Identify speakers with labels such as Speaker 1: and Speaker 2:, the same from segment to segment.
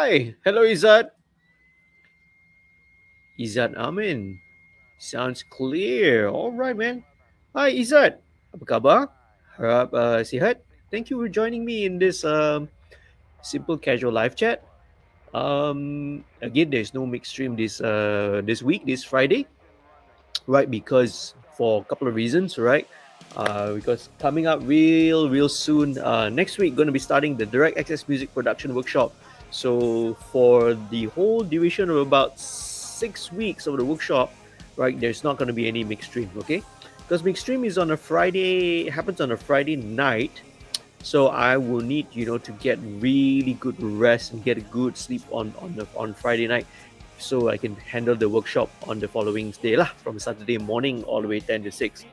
Speaker 1: Hi, hello Izzat. Izzat Amin. Sounds clear. All right, man. Hi Izzat. Apa khabar? Harap sihat. Thank you for joining me in this simple casual live chat. Again, there's no mixed stream this week, this Friday, right? Because for a couple of reasons, right? Because coming up real soon, next week, going to be starting the direct access music production workshop. So for the whole duration of about 6 weeks of the workshop, right, there's not going to be any mixed stream, okay? Because mixed stream is on a Friday, happens on a Friday night, so I will need to get really good rest and get a good sleep on Friday night, so I can handle the workshop on the following day lah, from Saturday morning all the way 10 to 6.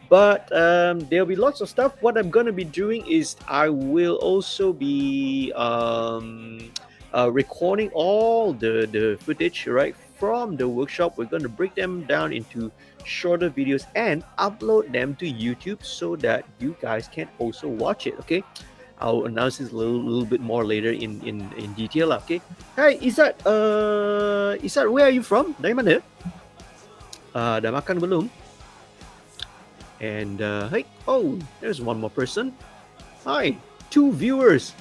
Speaker 1: But there'll be lots of stuff. What I'm gonna be doing is I will also be recording all the footage, right, from the workshop. We're gonna break them down into shorter videos and upload them to YouTube so that you guys can also watch it. Okay, I'll announce this a little bit more later in detail. Okay. Hey, Izzat, where are you from? Dari mana? Dah makan belum? And hey, oh, there's one more person. Hi, two viewers.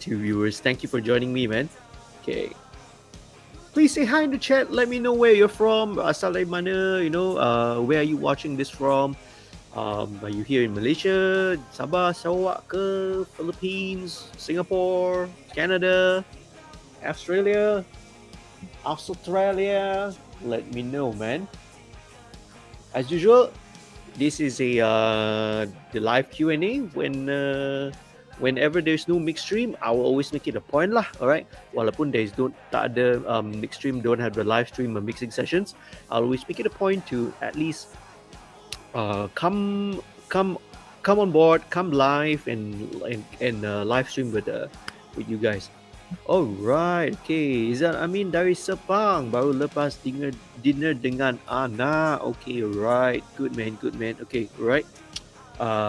Speaker 1: Two viewers. Thank you for joining me, man. Okay. Please say hi in the chat. Let me know where you're from. Asal dari mana, where are you watching this from? Are you here in Malaysia, Sabah, Sarawak ke, Philippines, Singapore, Canada, Australia, Australia? Let me know, man. As usual, this is the live Q&A. Whenever there's no mixed stream, I will always make it a point lah. Alright, walaupun tak ada mixed stream, don't have the live stream or mixing sessions, I'll always make it a point to at least come on board, come live and live stream with you guys. Alright, okay. Izzat Amin dari Sepang, baru lepas dinner dengan anak. Okay, right. Good man. Okay, right.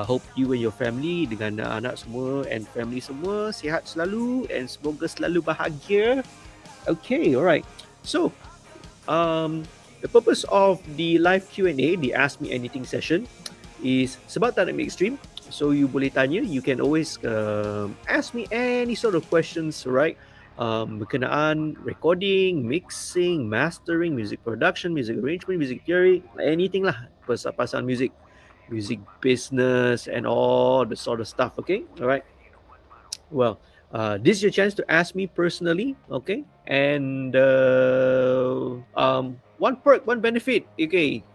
Speaker 1: Hope you and your family dengan anak semua and family semua sihat selalu and semoga selalu bahagia. Okay, alright. So, the purpose of the live Q&A, the Ask Me Anything session, is sebab tak nak make stream, so you boleh tanya. You can always ask me any sort of questions, right? Berkenaan recording, mixing, mastering, music production, music arrangement, music theory, anything lah pasal music business and all the sort of stuff. Okay, all right. Well, this is your chance to ask me personally, okay? And one perk, one benefit, okay?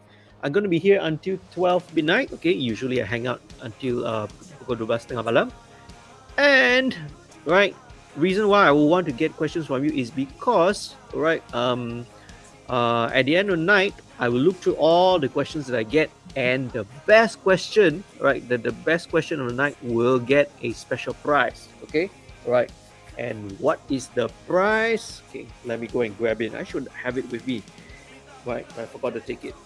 Speaker 1: I'm going to be here until 12 midnight, okay? Usually I hang out until pukul 12:30 malam. And, right, reason why I will want to get questions from you is because, right, at the end of the night, I will look through all the questions that I get, and the best question, right, the best question of the night will get a special prize, okay? Right. And what is the prize? Okay, let me go and grab it. I should have it with me. Right, I forgot to take it.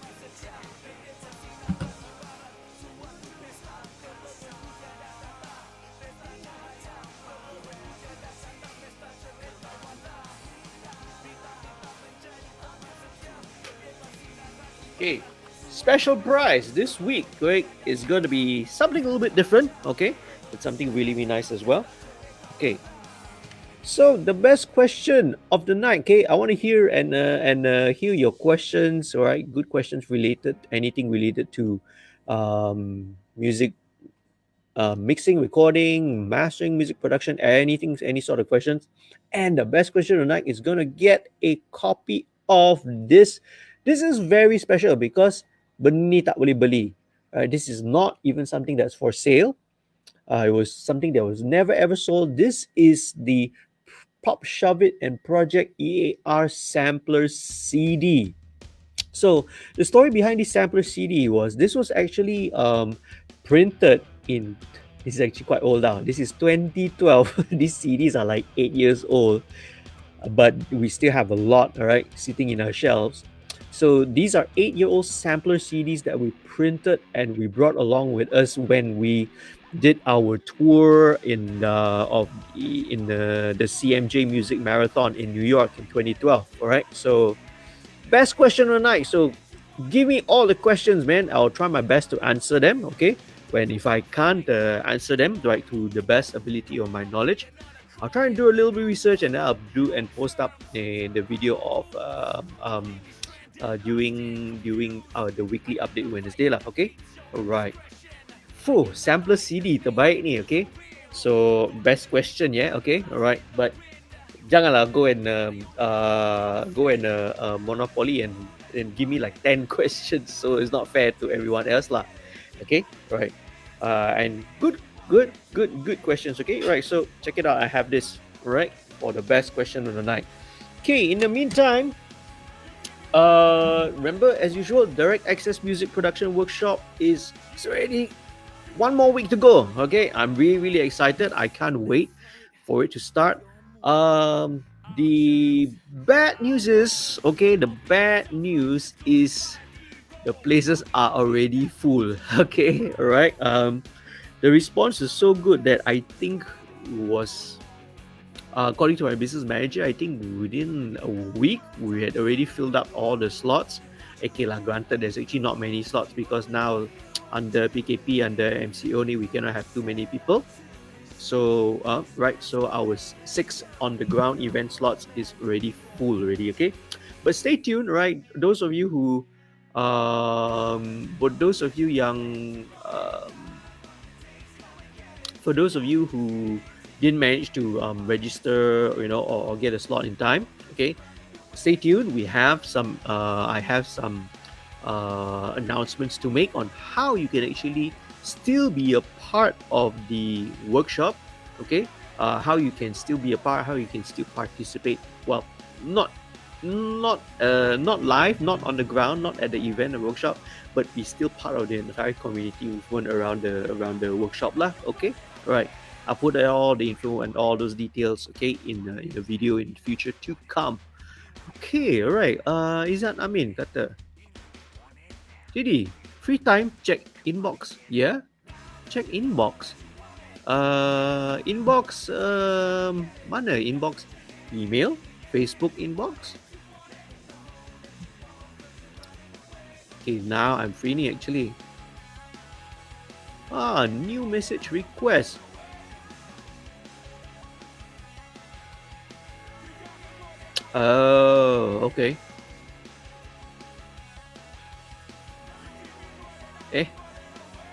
Speaker 1: Okay, special prize this week, right, is going to be something a little bit different, okay? It's something really nice as well. Okay, so the best question of the night, okay? I want to hear and hear your questions, all right? Good questions related, anything related to music, mixing, recording, mastering, music production, anything, any sort of questions. And the best question of the night is gonna get a copy of this. This is very special because benda ni tak boleh beli. This is not even something that's for sale. It was something that was never ever sold. This is the Pop Shove It and Project EAR Sampler CD. So the story behind this sampler CD was this was actually printed in. This is actually quite old now. This is 2012. These CDs are like 8 years old, but we still have a lot, all right, sitting in our shelves. So these are 8-year-old sampler CDs that we printed and we brought along with us when we did our tour in the CMJ Music Marathon in New York in 2012. All right, so best question of the night. So give me all the questions, man. I'll try my best to answer them. Okay, when if I can't answer them like to the best ability of my knowledge, I'll try and do a little bit of research and then I'll do and post up the video of during the weekly update Wednesday lah. Okay, alright. Fuh, sampler CD terbaik ni. Okay, so best question yeah. Okay, alright. But janganlah go and monopoly and give me like 10 questions, so it's not fair to everyone else lah. Okay, right. And good questions. Okay, right. So check it out. I have this right for the best question of the night. Okay, in the meantime, remember as usual, Direct Access Music Production Workshop is already one more week to go. Okay, I'm really excited. I can't wait for it to start. The bad news is the places are already full. Okay, all right. The response is so good that I think it was according to my business manager, I think within a week we had already filled up all the slots. Okay lah, granted there's actually not many slots because now under PKP, under MCO we cannot have too many people. So right, so our 6 on the ground event slots is already full already. Okay, but stay tuned, right? Those of you who but those of you young for those of you who didn't manage to register, or get a slot in time, okay, stay tuned. We have some I have some announcements to make on how you can actually still be a part of the workshop. Okay, how you can still be a part, how you can still participate. Well, not live, not on the ground, not at the event or workshop, but be still part of the entire community movement around the workshop lah. Okay, right. I'll put all the info and all those details, okay, in the video in the future to come. Okay, alright. Izat Amin kata, jadi free time check inbox. Yeah, check inbox. Inbox mana inbox? Email, Facebook inbox. Okay, now I'm free ni actually. New message request. Oh, okay.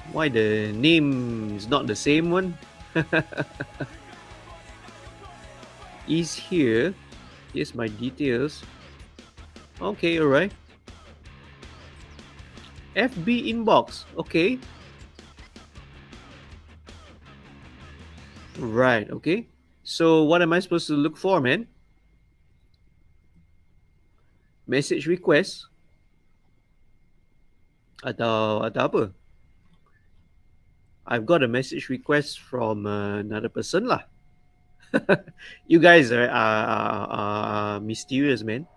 Speaker 1: Why the name is not the same one? Is here. Here's my details. Okay, alright. FB inbox. Okay. Right, okay. So what am I supposed to look for, man? Message request atau apa? I've got a message request from another person lah. You guys are mysterious, man.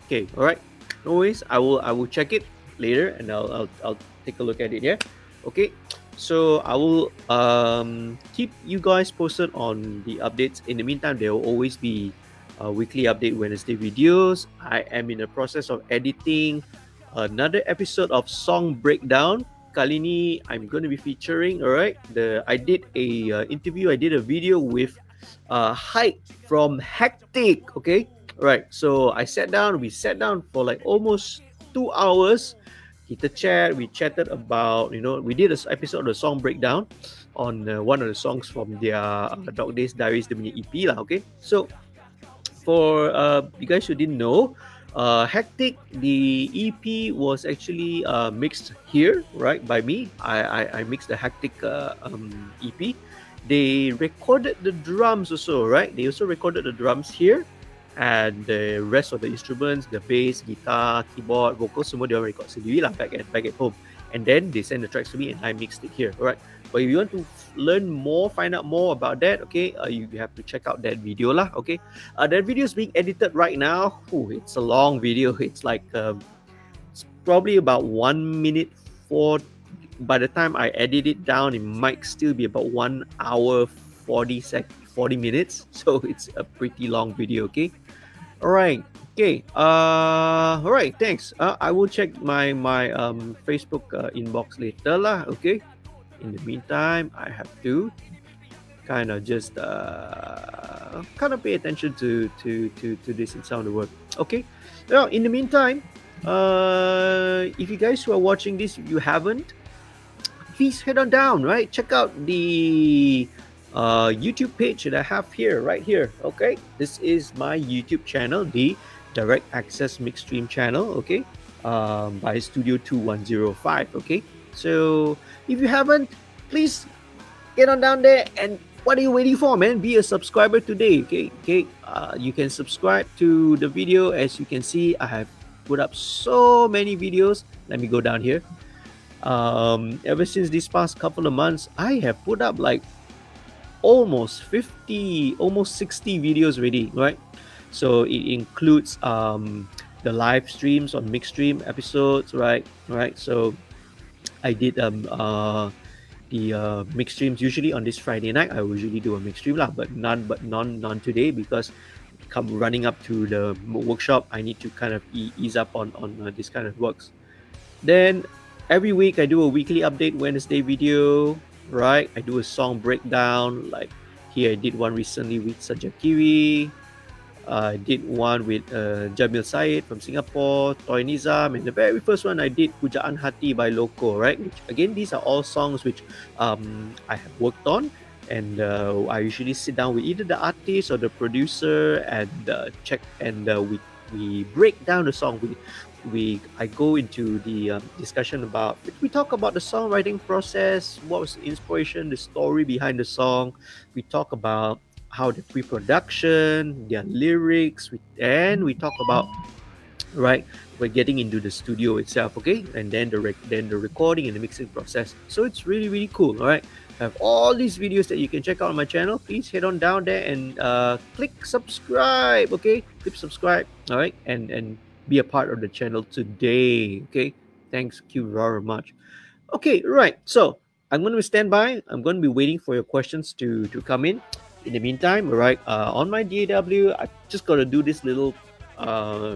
Speaker 1: Okay, all right. No worries. I will check it later and I'll take a look at it. Yeah. Okay. So I will keep you guys posted on the updates. In the meantime, there will always be weekly update Wednesday videos. I am in the process of editing another episode of Song Breakdown. Kali ni I'm going to be featuring, alright, I did a interview, I did a video with Hype from Hectic, okay? Alright, so we sat down for like almost 2 hours. We chatted about, we did an episode of the Song Breakdown on one of the songs from their Dog Days Diaries, the EP lah, okay? So, for you guys who didn't know, Hectic, the EP was actually mixed here, right, by me. I mixed the Hectic EP. They recorded the drums also, right? They also recorded the drums here, and the rest of the instruments, the bass, guitar, keyboard, vocals, semua dia record sendiri lah back at home. And then they send the tracks to me and I mixed it here, alright? But if you want to learn more, find out more about that, okay, you have to check out that video lah, okay? That video is being edited right now. It's a long video. It's like it's probably about 1 minute by the time I edit it down, it might still be about 1 hour 40 minutes. So it's a pretty long video. Okay. All right. Okay. All right. Thanks. I will check my Facebook inbox later lah. Okay. In the meantime, I have to kind of just kind of pay attention to this in sound of work. Okay. Well, in the meantime, if you guys who are watching this, if you haven't, please head on down, right? Check out the YouTube page that I have here, right here. Okay, this is my YouTube channel, the Direct Access MixStream channel. Okay, by Studio 2105. Okay, so if you haven't, please get on down there, and what are you waiting for, man? Be a subscriber today. Okay. You can subscribe to the video. As you can see, I have put up so many videos. Let me go down here. Ever since these past couple of months, I have put up like almost 50, almost 60 videos already, right? So it includes the live streams on MixStream episodes, right? So I did the mix streams usually on this Friday night. I usually do a mix stream lah, but none today, because come running up to the workshop, I need to kind of ease up on this kind of works. Then every week I do a weekly update Wednesday video, right? I do a song breakdown. Like here I did one recently with Sajakiri. I did one with Jamil Said from Singapore, Toy Nizam, and the very first one I did Pujaan Hati by Loco, right? Which, again, these are all songs which I have worked on, and I usually sit down with either the artist or the producer and check, and we break down the song. I go into the discussion about, we talk about the songwriting process, what was the inspiration, the story behind the song. We talk about how the pre-production, their lyrics, and we talk about, right, we're getting into the studio itself, okay, and then the recording and the mixing process. So it's really cool. All right, I have all these videos that you can check out on my channel. Please head on down there and click subscribe. Okay, click subscribe. All right, and be a part of the channel today. Okay, thanks you very much. Okay, right, so I'm going to stand by. I'm going to be waiting for your questions to come in. In the meantime, right, on my DAW, I just got to do this little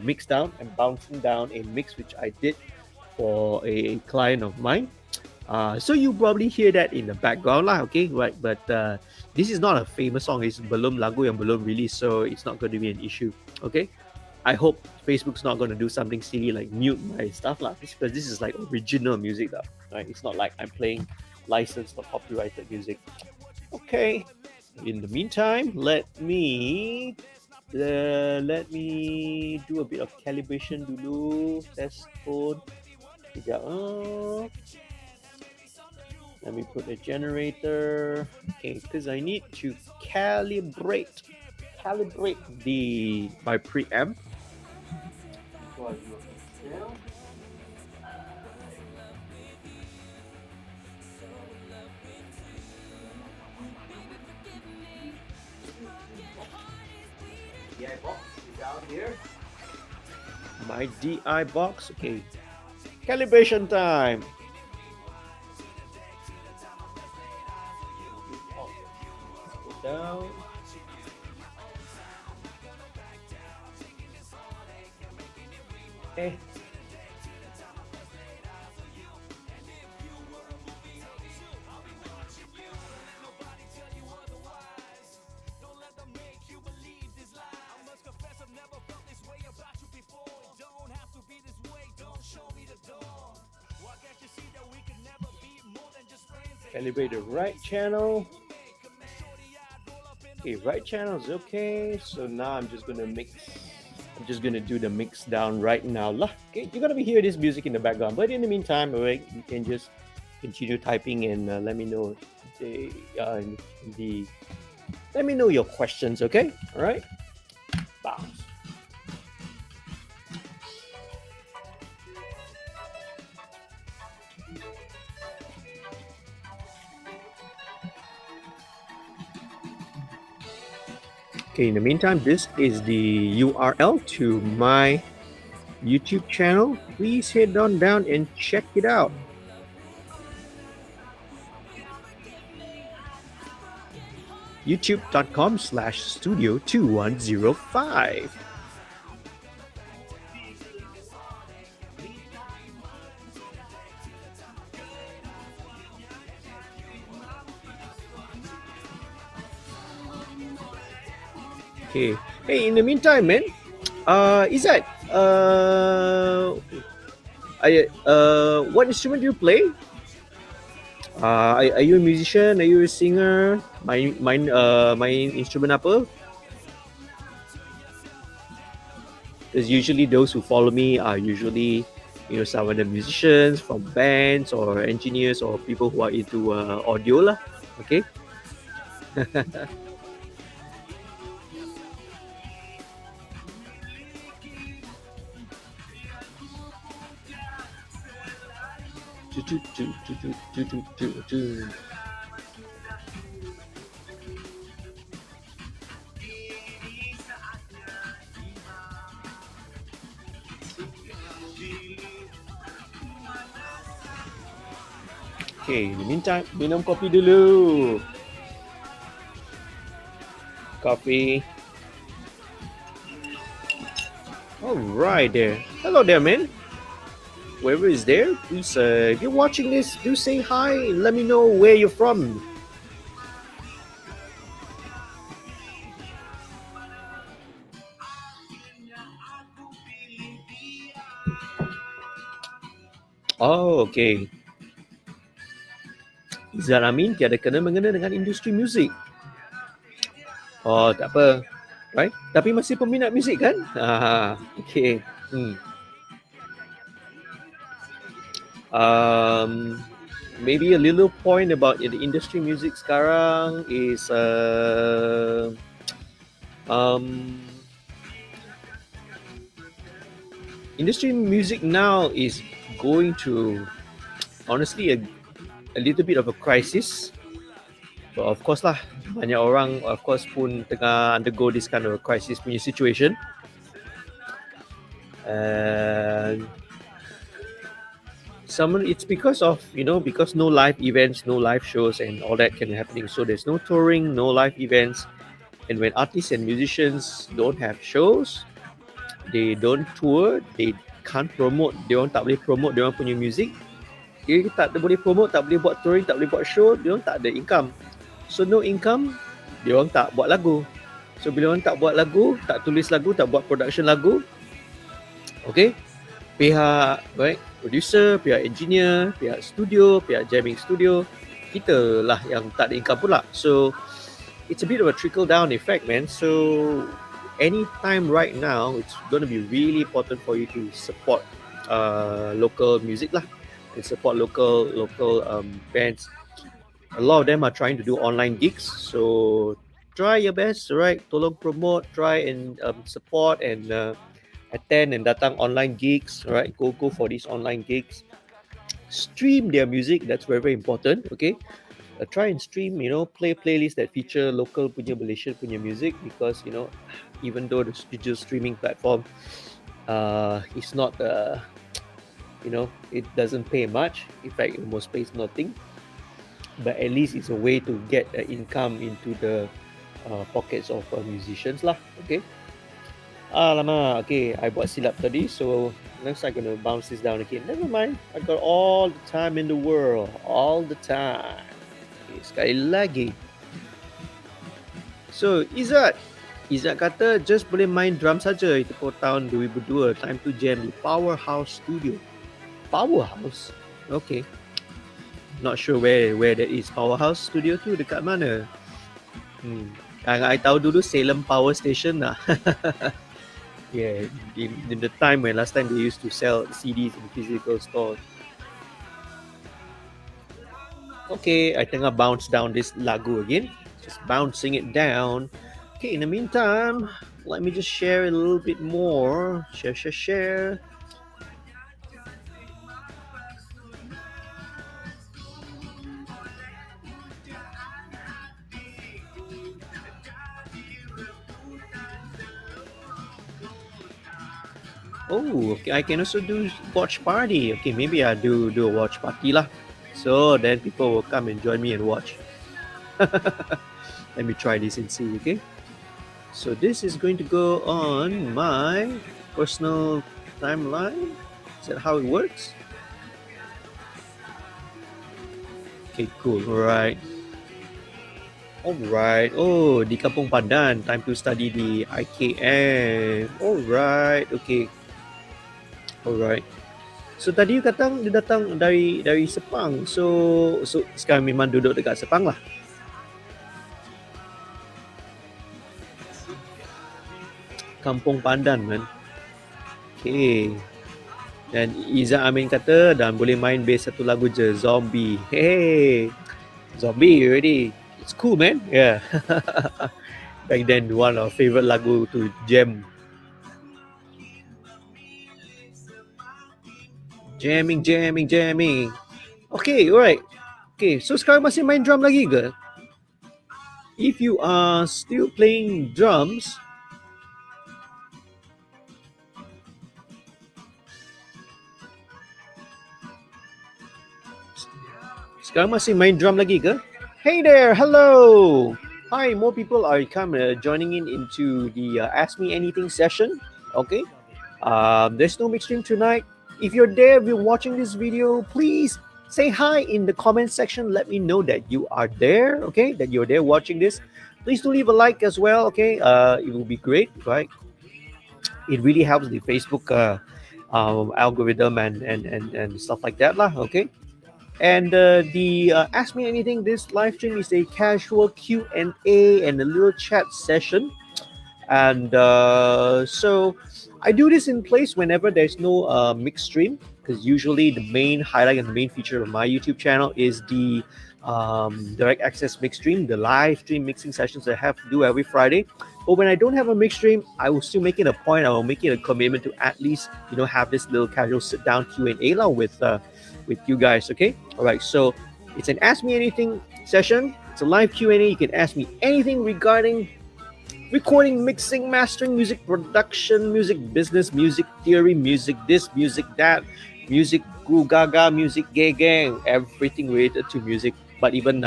Speaker 1: mix down. I'm bouncing down a mix which I did for a client of mine. So you probably hear that in the background lah, okay, right? But this is not a famous song. It's belum lagu yang belum release, so it's not going to be an issue, okay? I hope Facebook's not going to do something silly like mute my stuff lah, because this is like original music lah, right? It's not like I'm playing licensed or copyrighted music. Okay. In the meantime, let me do a bit of calibration dulu. Test code. Let me put a generator. Okay, because I need to calibrate my preamp. DI box is down here. My DI box. Okay. Calibration time. Go down. Okay. Calibrate the right channel. Okay, right channel is okay. So now I'm just gonna do the mix down right now lah. Okay, you're gonna be hearing this music in the background, but in the meantime, alright, you can just continue typing and let me know let me know your questions. Okay, all right. Bounce. Okay, in the meantime, this is the URL to my YouTube channel. Please head on down and check it out. youtube.com/studio2105. Okay. Hey, in the meantime, man, is that what instrument do you play? Are you a musician? Are you a singer? Main instrument apa? Because usually those who follow me are usually, some of the musicians from bands or engineers or people who are into audio lah. Okay. Okay, in the meantime, minum kopi dulu. Coffee. All right there. Hello there, man. Whoever is there, please, if you're watching this, do say hi and let me know where you're from. Oh, okay. Izzat Amin tiada kena-mengena dengan industri muzik. Oh, tak apa. Right? Tapi masih peminat muzik kan? Okay. Maybe a little point about the industry music sekarang is industry music now is going to honestly a little bit of a crisis. So of course lah, banyak orang of course pun tengah undergo this kind of a crisis punya situation. And it's because of because no live events, no live shows and all that can be happening. So there's no touring, no live events, and when artists and musicians don't have shows, they don't tour, they can't promote, dia orang tak boleh promote dia orang punya music. Dia tak boleh promote, tak boleh buat touring, tak boleh buat show, dia orang tak ada income. So no income, dia orang tak buat lagu. So bila orang tak buat lagu, tak tulis lagu, tak buat production lagu, okay, pihak producer, pihak engineer, pihak studio, pihak jamming studio, kita lah yang tak ada income pula. So it's a bit of a trickle down effect, man. So anytime right now, it's going to be really important for you to support local music lah, and support local bands. A lot of them are trying to do online gigs, so try your best, right? Tolong promote, try and support and attend and datang online gigs, right? Go for these online gigs. Stream their music, that's very, very important, okay? Try and stream, play playlists that feature local punya Malaysian punya music, because, even though the digital streaming platform is not, it doesn't pay much. In fact, it most pays nothing. But at least it's a way to get income into the pockets of musicians lah, okay? Alamak, okay, I buat silap tadi, so next I'm gonna bounce this down again. Never mind, I got all the time in the world, all the time. Okay, sekali lagi. So, Izzat kata just boleh main drum saja itu for tahun 2002. Time to jam di Powerhouse Studio. Powerhouse? Okay. Not sure where that is. Powerhouse Studio tu dekat mana? I tahu dulu Salem Power Station lah. Yeah, in the time when last time they used to sell CDs in physical stores. Okay, I tengah bounce down this lagu again. Just bouncing it down. Okay, in the meantime, let me just share a little bit more. Share. Oh, okay, I can also do watch party. Okay, maybe I'll do a watch party lah. So then people will come and join me and watch. Let me try this and see, okay? So this is going to go on my personal timeline. Is that how it works? Okay, cool. Alright. Alright. Oh, di Kampung Pandan. Time to study the IKM. Alright. Okay. Alright. So tadi you kata dia datang dari Sepang. So sekarang memang duduk dekat Sepang lah. Kampung Pandan, man. Okay. Dan Iza Amin kata dan boleh main bass satu lagu je, Zombie. Hey, Zombie already. It's cool, man. Yeah. Back then, one of our favorite lagu to jam. Jamming. Okay, alright. Okay, so sekarang masih main drum lagi ke? If you are still playing drums, sekarang masih main drum lagi ke? Hey there, hello. Hi, more people are joining into the Ask Me Anything session. Okay, there's no MixStream tonight. If you're there, if you're watching this video, please say hi in the comment section. Let me know that you are there. Okay, that you're there watching this. Please do leave a like as well. Okay, it will be great, right? It really helps the Facebook algorithm and stuff like that, lah. Okay. And the Ask Me Anything, this live stream is a casual Q&A and a little chat session. And so I do this in place whenever there's no mixed stream, because usually the main highlight and the main feature of my YouTube channel is the direct access mixed stream, the live stream mixing sessions that I have to do every Friday. But when I don't have a mixed stream, I will still make it a point. I will make it a commitment to at least have this little casual sit down Q&A with you guys. Okay, all right. So it's an Ask Me Anything session. It's a live Q&A. You can ask me anything regarding recording, mixing, mastering, music production, music business, music theory, music this, music that, music goo gaga, music gay gang, everything related to music, but even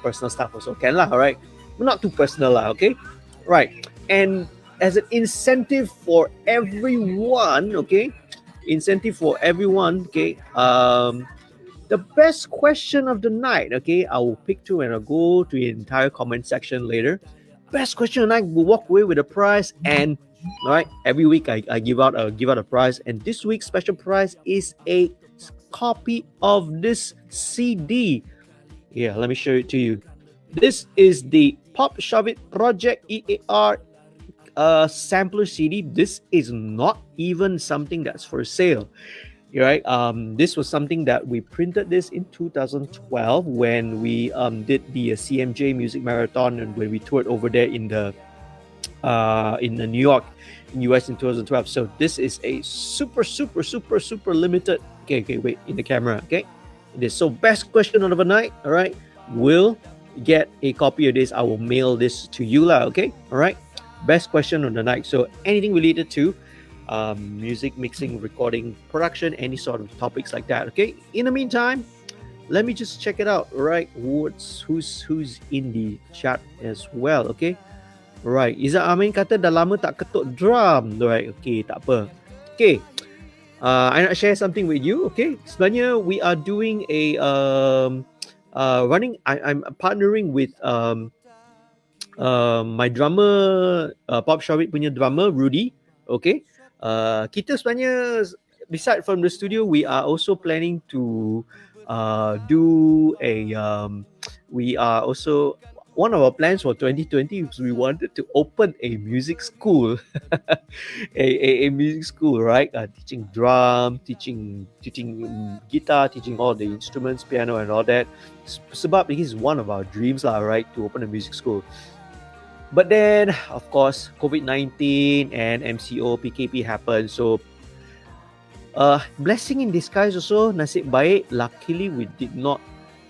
Speaker 1: personal stuff also can lah. All right, but not too personal lah. Okay, right. And as an incentive for everyone, okay, the best question of the night, okay, I will pick two and I'll go to the entire comment section later. Best question of the night will walk away with a prize, and all right, every week I give out a prize, and this week's special prize is a copy of this CD. Yeah, let me show it to you. This is the Pop Shove It Project EAR sampler CD. This is not even something that's for sale. Right, this was something that we printed this in 2012 when we did the CMJ Music Marathon, and when we toured over there in the New York, in US in 2012. So this is a super limited. Okay, wait, in the camera. Okay, this so best question of the night. All right, will get a copy of this. I will mail this to you lah. Okay, all right, best question of the night. So anything related to music mixing, recording, production, any sort of topics like that. Okay, in the meantime, let me just check it out. Right, who's in the chat as well. Okay, right, Iza Amin kata dah lama tak ketuk drum. Right, okay, tak apa. Okay, I nak share something with you. Okay, sebenarnya we are doing a I'm partnering with my drummer, Pop Shawit punya drummer Rudy. Okay, kita sebenarnya beside from the studio, we are also planning to do a we are also, one of our plans for 2020 is we wanted to open a music school. a music school, right? Teaching drum, teaching guitar, teaching all the instruments, piano and all that. Sebab this is one of our dreams lah, right? To open a music school. But then, of course, COVID-19 and MCO, PKP happened. So, blessing in disguise also, nasib baik. Luckily, we did not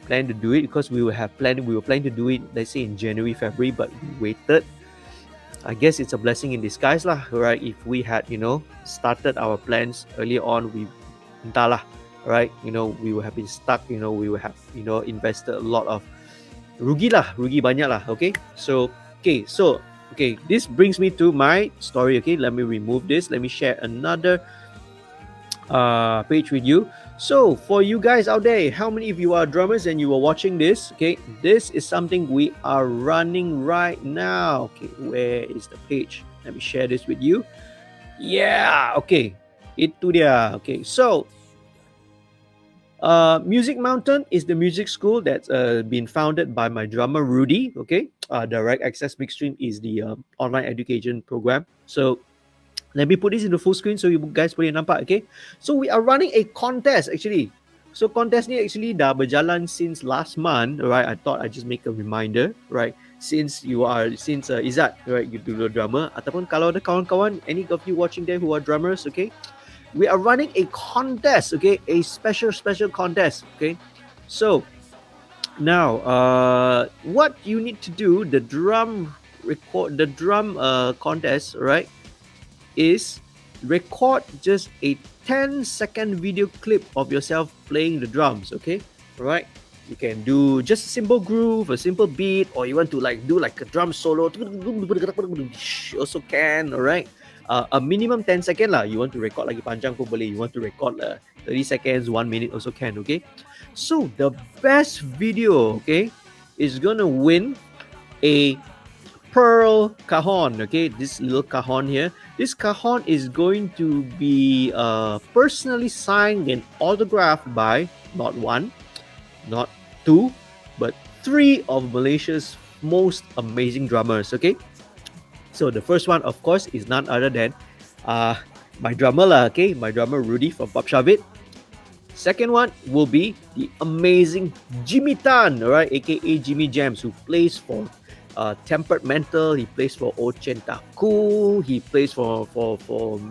Speaker 1: plan to do it because we were planning to do it, let's say in January, February, but we waited. I guess it's a blessing in disguise lah, right? If we had, started our plans earlier on, we entahlah, right? We would have been stuck. We would have, invested a lot of rugi banyak lah. Okay, so this brings me to my story. Okay, let me remove this. Let me share another page with you. So for you guys out there, how many of you are drummers and you are watching this? Okay, this is something we are running right now. Okay, where is the page? Let me share this with you. Yeah, okay, itu dia. Okay, so Music Mountain is the music school that's been founded by my drummer Rudy. Okay, Direct Access MixStream is the online education program. So let me put this into full screen so you guys boleh nampak. Okay, so we are running a contest actually. So contest ni actually dah berjalan since last month, right? I thought I'd just make a reminder, right? Since Izzat, right, you do the drummer, ataupun kalau ada kawan-kawan, any of you watching there who are drummers, okay, we are running a contest, okay, a special contest, okay. So now, what you need to do, the drum contest, right, is record just a 10-second video clip of yourself playing the drums, okay? Right? You can do just a simple groove, a simple beat, or you want to like do like a drum solo, also can, alright? A minimum 10 second lah. You want to record lagi panjang pun boleh. You want to record 30 seconds, 1 minute also can, okay? So the best video, okay, is gonna win a pearl cajon. Okay, this little cajon here, this cajon is going to be personally signed and autographed by not one, not two, but three of Malaysia's most amazing drummers. Okay, so the first one, of course, is none other than my drummer lah. Okay, my drummer Rudy from Pop Shavit. Second one will be the amazing Jimmy Tan, all right, aka Jimmy Jams, who plays for Tempered Mental. He plays for Ochen Taku. He plays for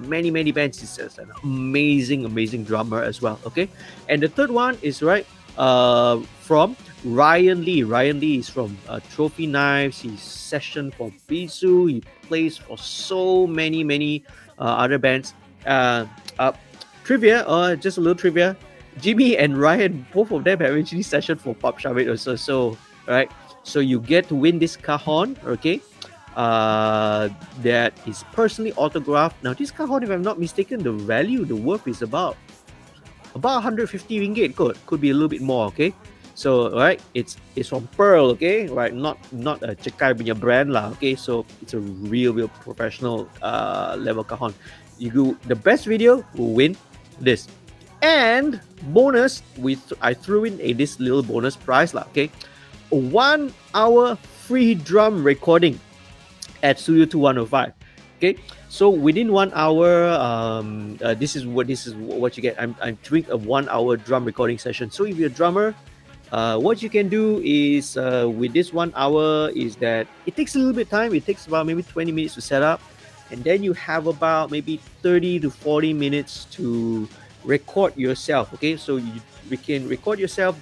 Speaker 1: many bands. He's an amazing drummer as well. Okay, and the third one is from Ryan Lee. Ryan Lee is from Trophy Knives. He's session for Bisu. He plays for so many other bands. Trivia, just a little trivia. Jimmy and Ryan, both of them have actually sessioned for Pop Shavit also. So, right. So you get to win this cajon, okay? That is personally autographed. Now this cajon, if I'm not mistaken, the worth is about 150 ringgit. Could be a little bit more, okay? So right, it's from Pearl, okay? Right, not a cekai punya brand lah, okay? So it's a real professional level cajon. The best video will win this. And bonus, I threw in this little bonus prize lah, okay? A 1 hour free drum recording at Studio 2105. Okay, so within 1 hour, this is what you get. I'm doing a 1 hour drum recording session. So if you're a drummer, what you can do is with this 1 hour is that it takes a little bit of time. It takes about maybe 20 minutes to set up, and then you have about maybe 30 to 40 minutes to record yourself. Okay, so we can record yourself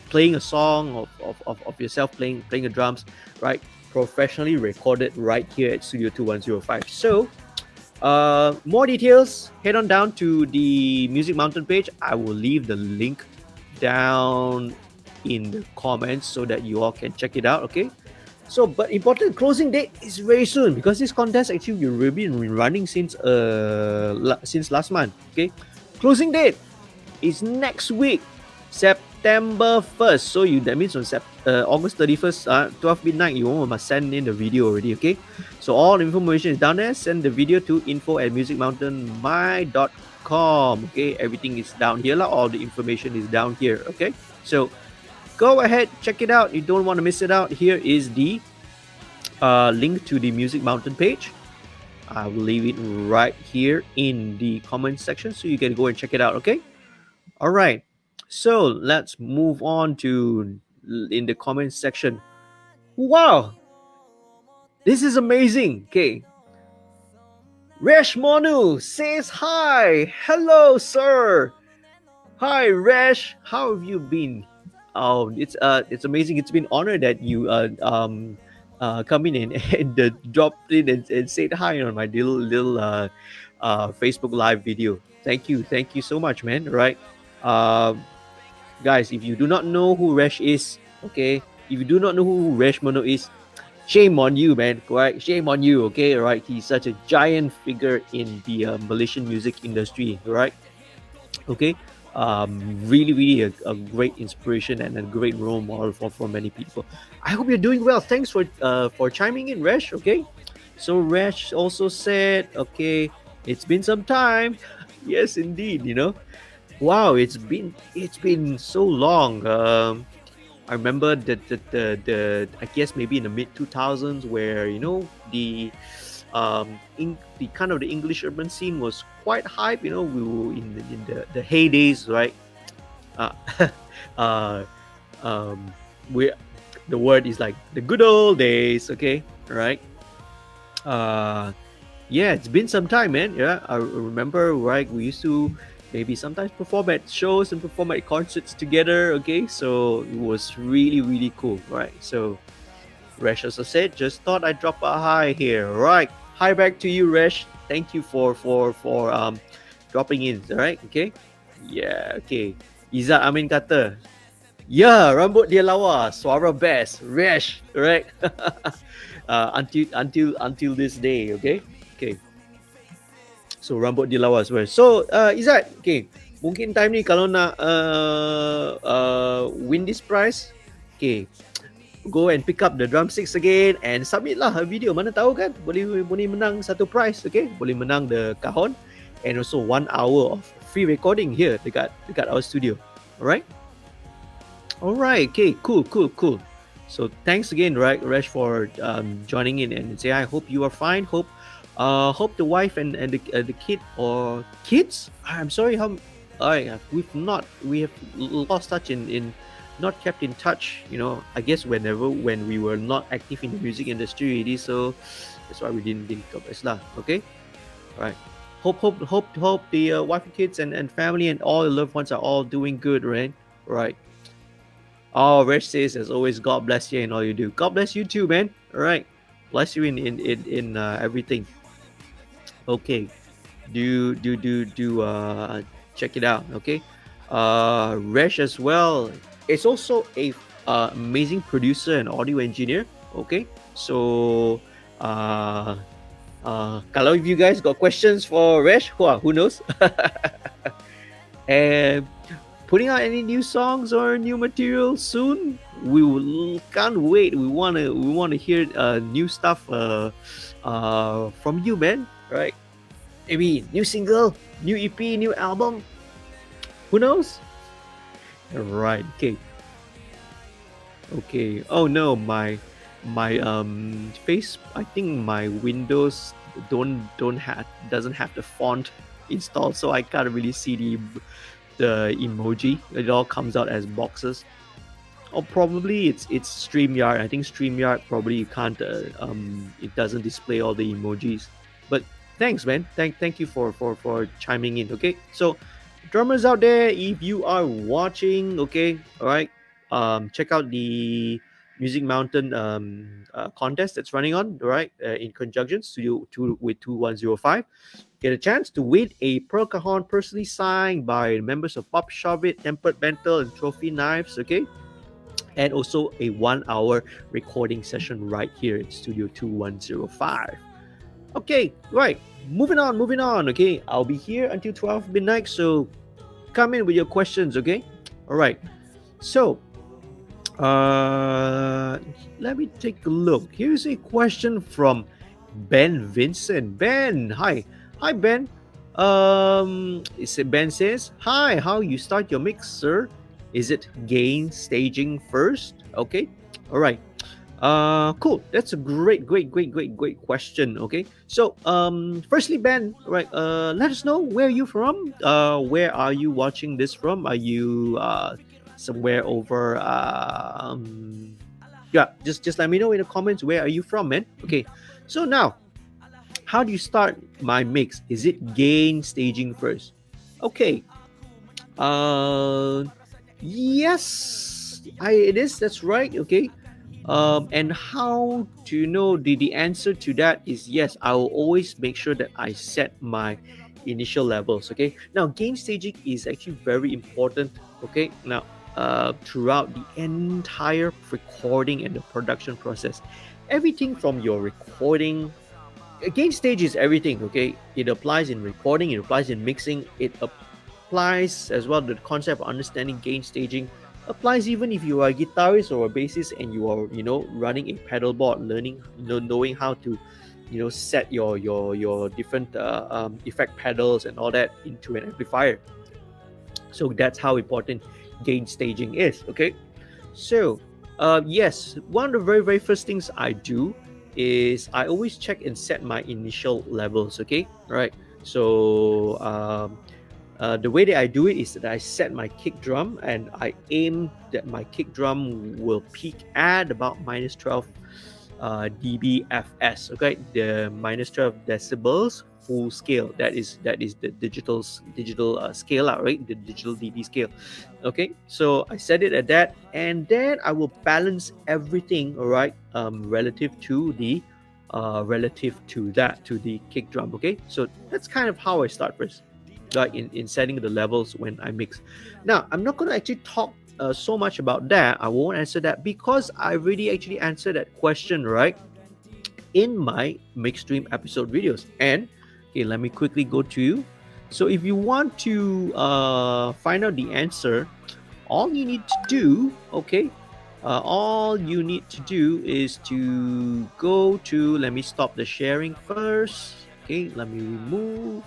Speaker 1: playing a song of yourself playing the drums, right? Professionally recorded right here at Studio 2105. So more details, head on down to the Music Mountain page. I will leave the link down in the comments so that you all can check it out. Okay, so but important, closing date is very soon, because this contest actually we've been running since last month. Okay, closing date is next week, September 1st. So that means on August 31st, 12 midnight, you must send in the video already. Okay, so all the information is down there. Send the video to info@musicmountainmy.com. Okay, everything is down here. All the information is down here. Okay, so go ahead, check it out. You don't want to miss it out. Here is the link to the Music Mountain page. I will leave it right here in the comment section, so you can go and check it out. Okay, all right. So let's move on to in the comment section. Wow, this is amazing. Okay, Resh Monu says hi. Hello, sir. Hi, Resh. How have you been? Oh, it's amazing. It's been honored that you come in and dropped in and said hi on my little Facebook live video. Thank you so much, man. Right, guys, if you do not know who Resh is, okay, If you do not know who Resh Mono is, shame on you, man. Right? Shame on you. Okay, right? He's such a giant figure in the Malaysian music industry, right? Okay, really, really a great inspiration and a great role model for many people. I hope you're doing well. Thanks for chiming in, Resh. Okay, so Resh also said, okay, it's been some time. Yes, indeed. Wow, it's been so long. I remember the I guess maybe in the mid 2000s where the kind of the English urban scene was quite hype. We were in the heydays, right? Uh, uh, um, we the word is like the good old days. Okay, right? Uh, yeah, it's been some time, man. Yeah, I remember, right? We used to maybe sometimes perform at shows and perform at concerts together. Okay, so it was really, really cool, right? So Resh also said, just thought I'd drop a hi here. Right. Hi back to you, Resh. Thank you for dropping in. All right. Okay. Yeah. Okay. Izzat Amin kata, ya rambut dia lawa, suara best. Resh. Right. Until this day. Okay. Okay. So rambut dia lawa as well. So Izzat, okay. Mungkin time ni kalau nak win this prize, okay, go and pick up the drumsticks again and submit lah a video. Mana tahu kan, boleh menang satu prize. Okay, boleh menang the cajon and also 1 hour of free recording here dekat our studio. Alright, okay, cool. So thanks again, right, Resh, for joining in and say I hope you are fine. Hope the wife and the kid or kids. I'm sorry, how we have lost touch in not kept in touch. I guess when we were not active in the music industry already, so that's why we didn't link up as lah. Okay, all right. Hope the wife and kids and family and all the loved ones are all doing good, right? Right. Oh, Resh says as always, God bless you and all you do. God bless you too, man. All right, bless you in everything. Okay, do check it out. Okay, Resh as well is also a amazing producer and audio engineer. Okay, so kalau if you guys got questions for Resh, who knows? And putting out any new songs or new material soon. Can't wait. We wanna hear new stuff from you, man. Right? Maybe new single, new EP, new album. Who knows? Right. Okay. Oh no, my face. I think my Windows doesn't have the font installed, so I can't really see the emoji. It all comes out as boxes. Or probably it's StreamYard. I think StreamYard probably you can't. It doesn't display all the emojis. But thanks, man. Thank you for chiming in. Okay, so drummers out there, if you are watching, okay, all right, check out the Music Mountain contest that's running on, right, in conjunction with 2105. Get a chance to win a Pearl Cajon personally signed by members of Pop Shovit, Tempered Mental, and Trophy Knives, okay? And also a 1 hour recording session right here in Studio 2105. Okay, right. Moving on. Okay, I'll be here until 12 midnight, so come in with your questions, okay? All right. So, let me take a look. Here's a question from Ben Vincent. Ben, hi, Ben. Ben says, hi, how you start your mix, sir? Is it gain staging first? Okay, all right. Cool. That's a great question. Okay, so firstly, Ben, right? Let us know where you from. Where are you watching this from? Are you somewhere over? Yeah, just let me know in the comments where are you from, man. Okay, so now, how do you start my mix? Is it gain staging first? Okay. Yes, it is. That's right. Okay. And how to know the answer to that is yes, I will always make sure that I set my initial levels. Okay, now gain staging is actually very important. Okay, now throughout the entire recording and the production process. Everything from your recording, gain stage is everything. Okay, it applies in recording, it applies in mixing, it applies as well. The concept of understanding gain staging applies even if you are a guitarist or a bassist and you are, running a pedal board, learning, knowing how to, set your different effect pedals and all that into an amplifier. So that's how important gain staging is. Okay, so yes, one of the very very first things I do is I always check and set my initial levels. Okay, right. So the way that I do it is that I set my kick drum and I aim that my kick drum will peak at about minus 12 dBFS. Okay, the minus 12 decibels full scale. That is the digital scale out, right? The digital dB scale. Okay, so I set it at that, and then I will balance everything. All right, relative to the to the kick drum. Okay, so that's kind of how I start first, like in setting the levels when I mix. Now I'm not going to actually talk so much about that. I won't answer that because I already actually answered that question, right, in my MixStream episode videos. And okay, let me quickly go to you. So if you want to find out the answer, all you need to do, okay, all you need to do is to go to, let me stop the sharing first. Okay, let me remove.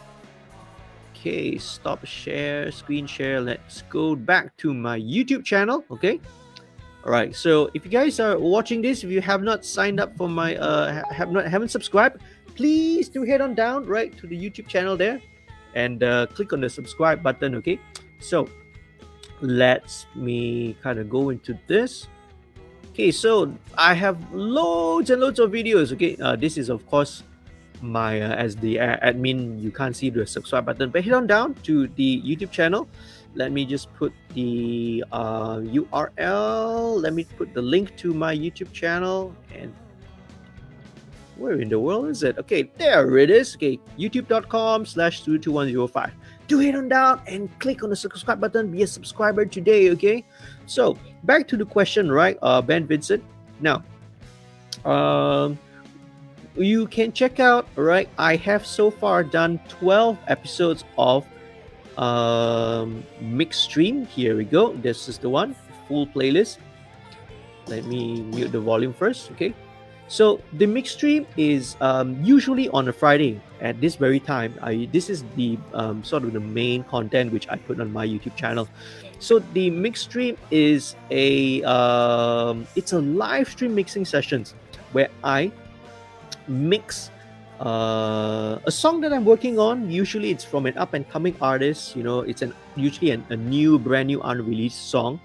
Speaker 1: Okay, stop share, screen share. Let's go back to my YouTube channel. Okay. All right. So if you guys are watching this, if you have not signed up for my haven't subscribed, please do head on down right to the YouTube channel there, and click on the subscribe button. Okay. So let's me kind of go into this. Okay. So I have loads and loads of videos. Okay. This is of course my as the admin, you can't see the subscribe button, but head on down to the YouTube channel. Let me just put the URL. Let me put the link to my YouTube channel. And where in the world is it? Okay, there it is. Okay, youtube.com/studio2105. Do head on down and click on the subscribe button. Be a subscriber today. Okay, so back to the question, right, Ben Vincent. Now you can check out, right, I have so far done 12 episodes of MixStream. Here we go. This is the one, full playlist. Let me mute the volume first. Okay, so the MixStream is usually on a Friday at this very time. This is the sort of the main content which I put on my YouTube channel. So the MixStream is it's a live stream mixing sessions where I mix a song that I'm working on. Usually it's from an up and coming artist. It's usually a new, brand new, unreleased song.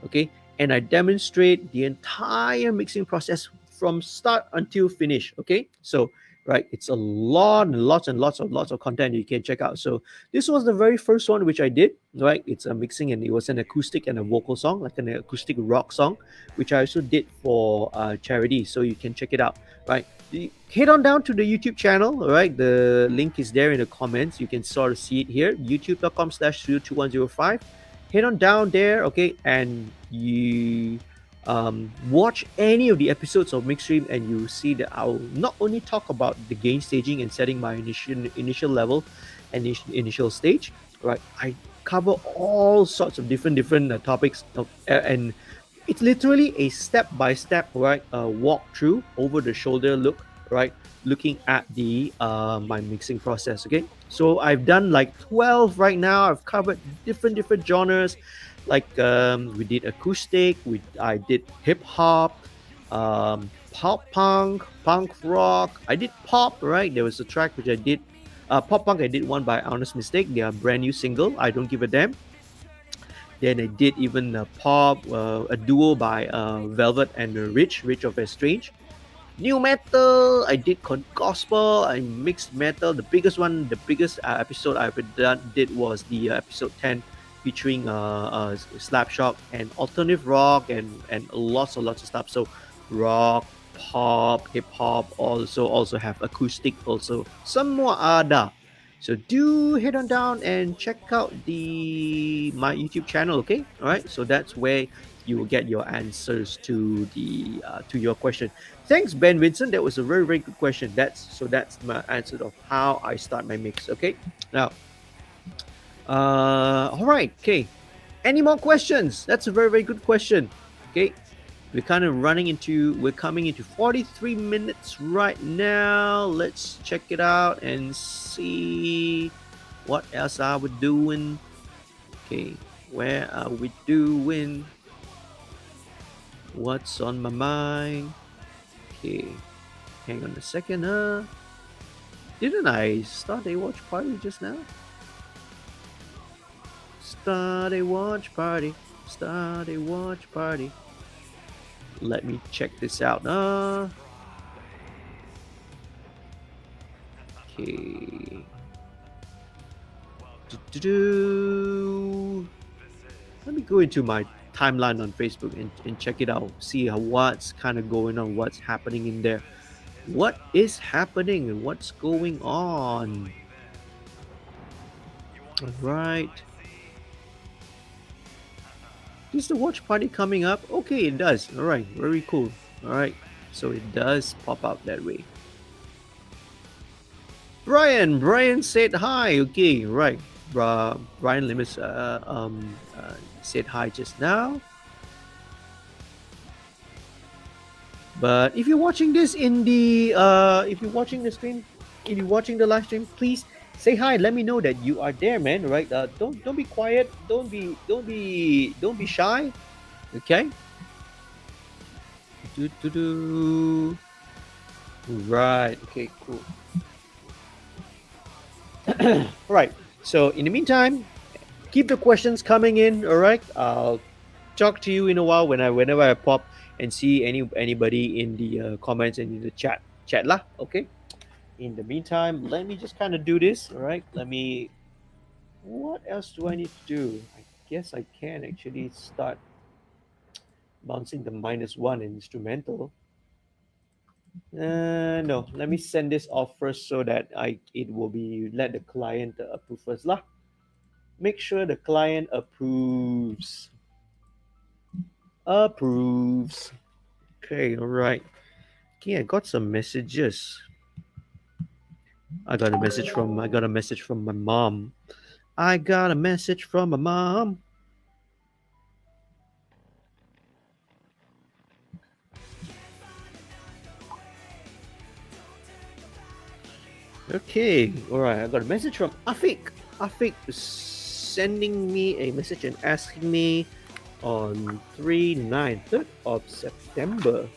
Speaker 1: Okay, and I demonstrate the entire mixing process from start until finish. Okay, so right, it's a lot and lots and lots of content you can check out. So this was the very first one which I did. Right, it's a mixing, and it was an acoustic and a vocal song, like an acoustic rock song, which I also did for charity. So you can check it out. Right, head on down to the YouTube channel. All right, the link is there in the comments. You can sort of see it here, youtube.com/studio2105. Head on down there, okay, and you watch any of the episodes of MixStream, and you see that I'll not only talk about the gain staging and setting my initial level and initial stage, right? I cover all sorts of different topics and it's literally a step-by-step, right, walk through, over the shoulder look, right, looking at the my mixing process. Okay, so I've done like 12 right now. I've covered different genres, like we did acoustic, I did hip-hop, pop punk, punk rock. I did pop, right? There was a track which I did pop punk. I did one by Honest Mistake, their brand new single, I Don't Give a Damn. Then I did even pop, a duo by Velvet and Rich of Estrange. New metal, I did gospel, I mixed metal. The biggest episode I ever did was the episode 10, featuring Slapshot and alternative rock and lots of stuff. So rock, pop, hip hop, also have acoustic, also some more ada. So do head on down and check out the my YouTube channel. Okay, all right. So that's where you will get your answers to your question. Thanks, Ben Vincent. That was a very very good question. That's my answer of how I start my mix. Okay, now, all right. Okay, any more questions? That's a very very good question. Okay, we're coming into 43 minutes right now. Let's check it out and see what else are we doing. Okay, where are we doing? What's on my mind? Okay, hang on a second. Didn't I start a watch party just now? Start a watch party. Start a watch party. Let me check this out. Okay. Let me go into my timeline on Facebook and check it out. See what's kind of going on, what's happening in there. What is happening and what's going on? All right. Is the watch party coming up? Okay, it does. All right, very cool. All right, so it does pop up that way. Brian said hi. Okay, right. Brian Limis said hi just now. But if you're watching this in the if you're watching the stream, if you're watching the live stream, please say hi. Let me know that you are there, man. Right? Don't be quiet. Don't be shy. Okay. Do. Right. Okay. Cool. All right. So in the meantime, keep the questions coming in. All right. I'll talk to you in a while whenever I pop and see anybody in the comments and in the chat lah. Okay. In the meantime, let me just kind of do this. All right. What else do I need to do? I guess I can actually start bouncing the -1 instrumental. No, let me send this off first so that it will be let the client approve first lah. Make sure the client approves. Approves. Okay, all right. Okay, I got some messages. I got a message from my mom. I got a message from my mom. Okay, all right. I got a message from Afik. Afik is sending me a message and asking me on 3rd of September.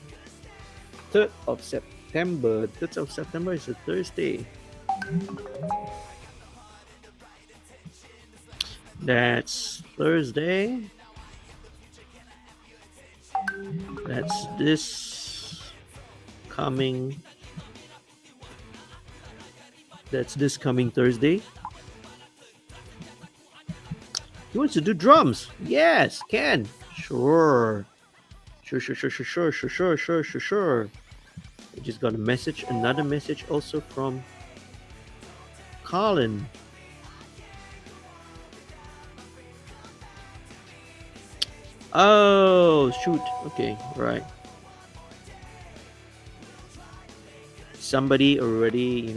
Speaker 1: 3rd of September. 3rd of September is a Thursday. That's Thursday. That's this coming. That's this coming Thursday. He wants to do drums. Yes, can. Sure. Sure. I just got another message also from Colin. Oh, shoot. Okay, right. Somebody already,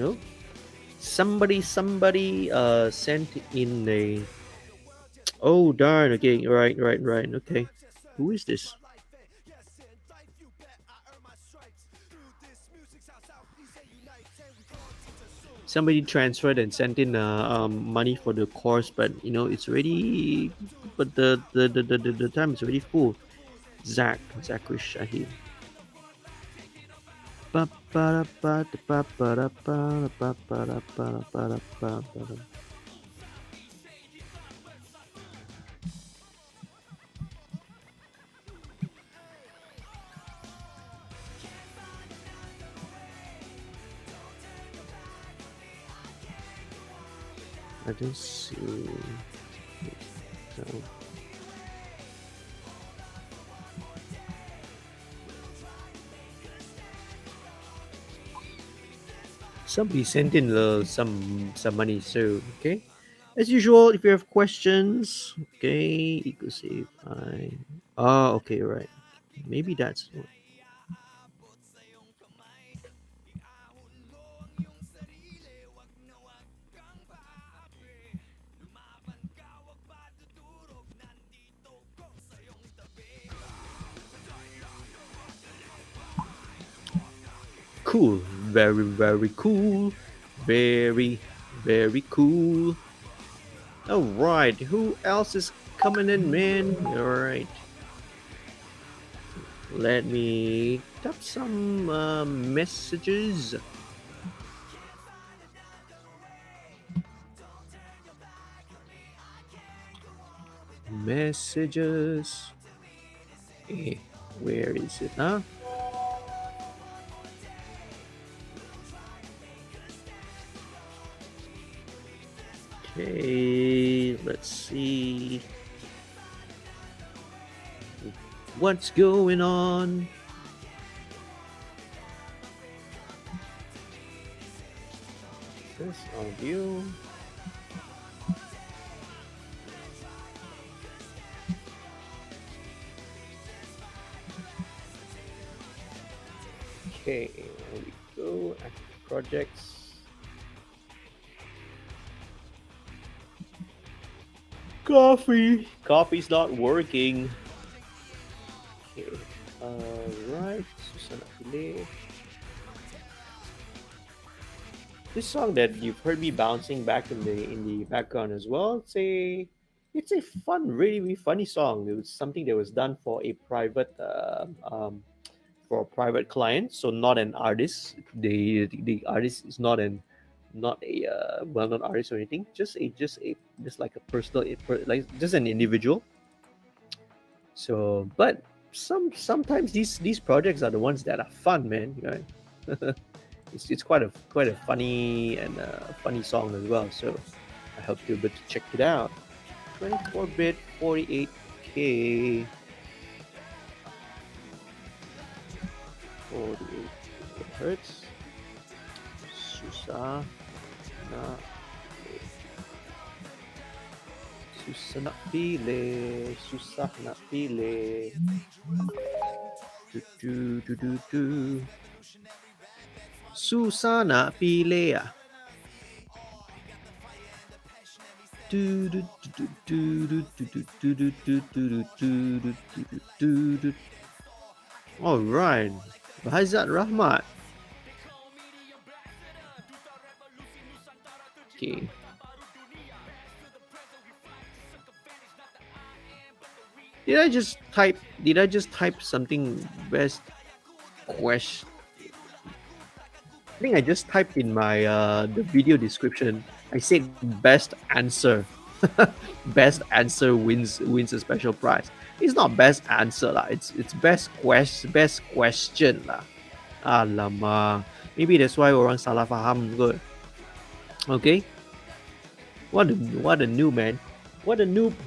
Speaker 1: somebody sent in a. Oh, darn. Okay, right. Okay. Who is this? Somebody transferred and sent in money for the course, but it's already, but the time is already full. Zachary Shahid. I don't see. No. Somebody sent in some money. So okay, as usual, if you have questions, okay, eco save. I okay, right. Maybe that's cool. Very very cool. Very very cool. All right, who else is coming in, man? All right, let me tap some messages. Messages. Eh, where is it? Huh? Okay, let's see what's going on. This audio. Okay, here we go. Active projects. Coffee. Coffee's not working. Okay. Right. Susana Filet. This song that you've heard me bouncing back in the background as well. It's a fun, really, really funny song. It was something that was done for a private client, so not an artist. The artist is not a well known artist or anything. Just like a personal, like just an individual. So, but sometimes these projects are the ones that are fun, man. Right? It's quite a funny and funny song as well. So I hope you're able to check it out. 24-bit, 48K, 48 hertz. Susah nak susah nak pilih, susah nak pilih. Du, du, du, du, du. Susah nak pilih ah. Du, du, du, du, du, du, du, du, du, du, du, du, du, du, du, du. All right, Bahazat Rahmat. Okay. Did I just type something best question? I think I just typed in my the video description. I said best answer. Best answer wins a special prize. It's not best answer lah. It's best question lah. Alamak. Maybe that's why orang salah faham kot. Okay. What a noob, man. What a noob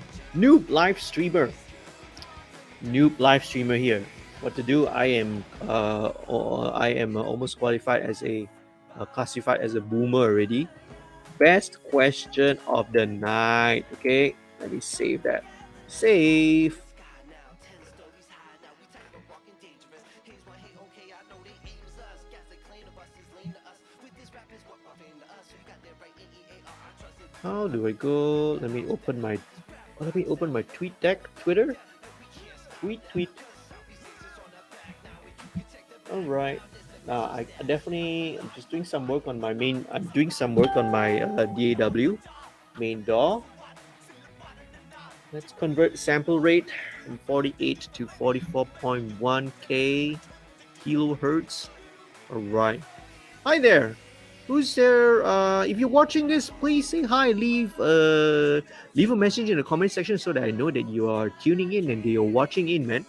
Speaker 1: live streamer. Noob live streamer here. What to do? I am almost qualified as a classified as a boomer already. Best question of the night. Okay, let me save that. Save. How do I go? Let me open my tweet deck. Twitter. Tweet. All right. I definitely I'm just doing some work on my main. I'm doing some work on my DAW main DAW. Let's convert sample rate from 48 to 44.1k kilohertz. All right. Hi there. Who's there? If you're watching this, please say hi. Leave a message in the comment section so that I know that you are tuning in and that you're watching in, man.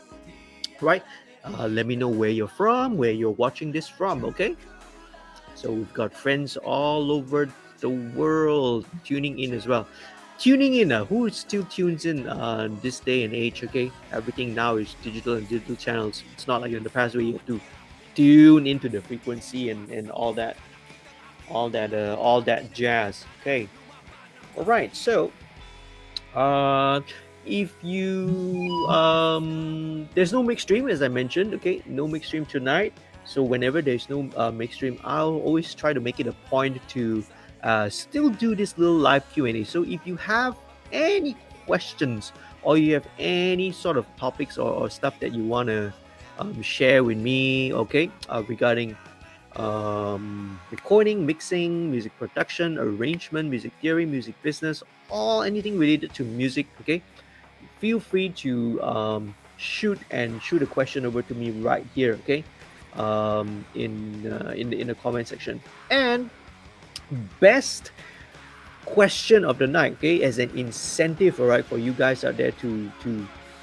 Speaker 1: Right? Let me know where you're from, where you're watching this from. Okay. So we've got friends all over the world tuning in as well. Tuning in, who still tunes in this day and age? Okay, everything now is digital and digital channels. It's not like in the past where you have to tune into the frequency and all that. all that jazz. Okay, all right. So uh, if you there's no mix stream as I mentioned. Okay, no mix stream tonight. So whenever there's no mix stream, I'll always try to make it a point to still do this little live Q&A. So if you have any questions or you have any sort of topics or stuff that you want to share with me, okay, regarding recording, mixing, music production, arrangement, music theory, music business, all anything related to music. Okay, feel free to shoot a question over to me right here. Okay, in the comment section. And best question of the night, okay, as an incentive, all right, for you guys out there to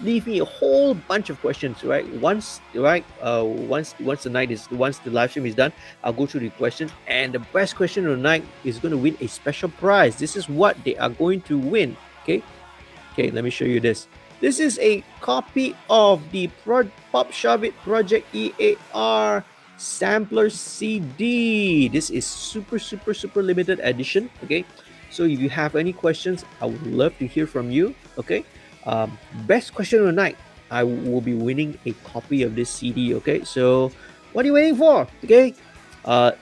Speaker 1: leave me a whole bunch of questions, right? Once the live stream is done, I'll go through the questions, and the best question of the night is going to win a special prize. This is what they are going to win. Okay, let me show you this. This is a copy of the Pop Shove It Project EAR sampler CD. This is super limited edition. Okay, so if you have any questions, I would love to hear from you. Okay, best question of the night. I will be winning a copy of this CD. Okay, so what are you waiting for? Okay,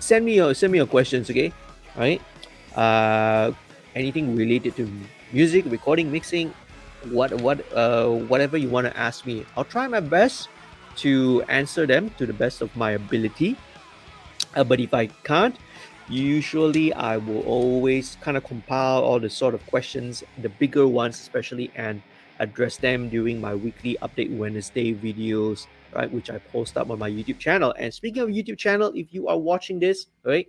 Speaker 1: send me your questions. Okay, all right. Uh, anything related to music, recording, mixing, whatever you want to ask me. I'll try my best to answer them to the best of my ability. But if I can't, usually I will always kind of compile all the sort of questions, the bigger ones especially, and address them during my weekly update Wednesday videos, right, which I post up on my YouTube channel. And speaking of YouTube channel, if you are watching this, right,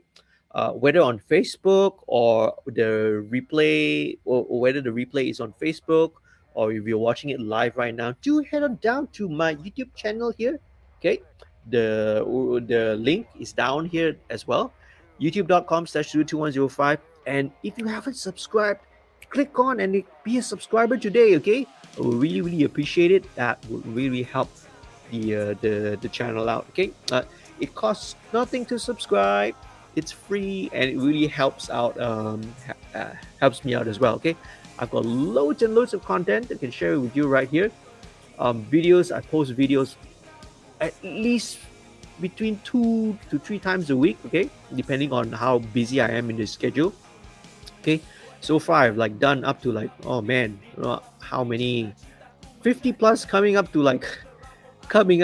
Speaker 1: whether on Facebook or the replay, or whether the replay is on Facebook, or if you're watching it live right now, do head on down to my YouTube channel here. Okay, the link is down here as well, youtube.com/2105. And if you haven't subscribed, click on and be a subscriber today. Okay, I would really appreciate it. That would really help the channel out. Okay, it costs nothing to subscribe. It's free and it really helps out, helps me out as well. Okay, I've got loads and loads of content I can share with you right here. Videos, I post videos at least between 2 to 3 times a week. Okay, depending on how busy I am in the schedule. Okay, so far I've like done up to like, oh man, how many, 50 plus, coming up to like 60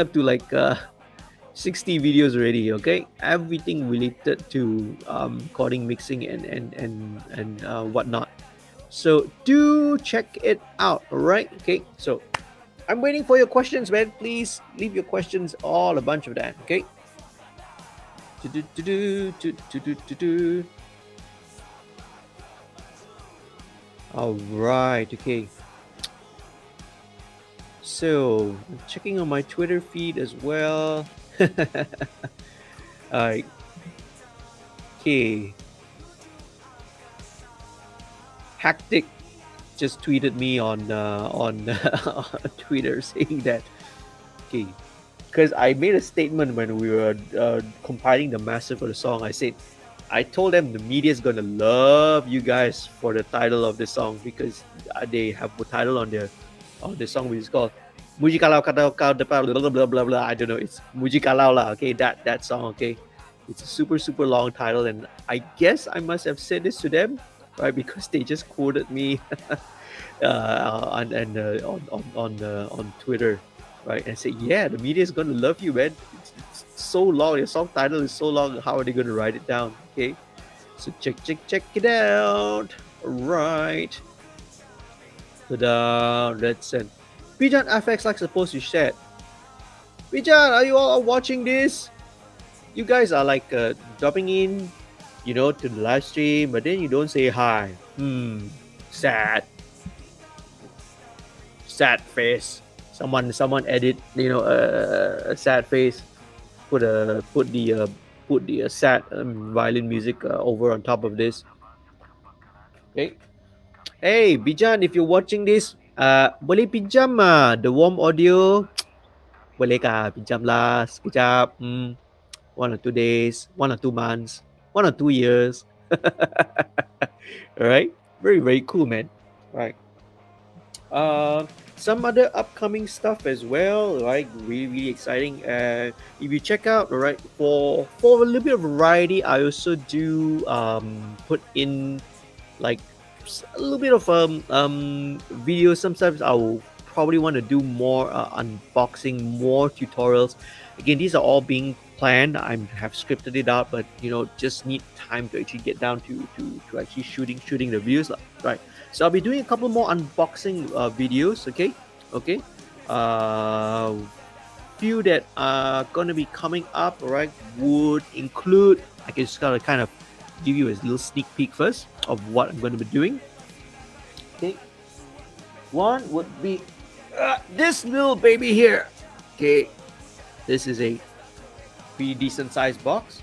Speaker 1: videos already. Okay, everything related to recording, mixing, and whatnot. So do check it out. All right. Okay, so I'm waiting for your questions, man. Please leave your questions, all a bunch of that. Okay. All right. Okay. So I'm checking on my Twitter feed as well. Alright. Okay. Hectic just tweeted me on on Twitter saying that, okay, because I made a statement when we were compiling the master for the song. I told them the media is gonna love you guys for the title of the song, because they have a title on the song, which is called Mujikalau Kata Kau Depan blah blah blah blah. I don't know. It's Mujikalau lah. Okay, that song. Okay, it's a super long title, and I guess I must have said this to them, right? Because they just quoted me on Twitter, right? And say, yeah, the media is gonna love you, man. It's so long. Your song title is so long. How are they gonna write it down? Okay, so check it out. All right. Ta-da! Let's send. Bijan FX, like supposed you said. Bijan, are you all watching this? You guys are like dropping in, to the live stream, but then you don't say hi. Sad. Sad face. Someone edit, a sad face. Put the sad violin music over on top of this. Okay. Hey, Bijan, if you're watching this, boleh pinjam the warm audio. Boleh kah pinjam lah sekejap? 1 or 2 days, 1 or 2 months. 1 or 2 years. All right, very very cool, man. Right. Uh, some other upcoming stuff as well, right? Really, really exciting. If you check out, all right, for a little bit of variety, I also do put in like a little bit of videos. Sometimes I'll probably want to do more unboxing, more tutorials. Again, these are all being planned. I have scripted it out, but just need time to actually get down to actually shooting the videos, right? So I'll be doing a couple more unboxing videos. Okay. Uh, few that are gonna be coming up, right, would include. I can just gotta kind of give you a little sneak peek first of what I'm gonna be doing. Okay, one would be this little baby here. Okay, this is a pretty decent sized box.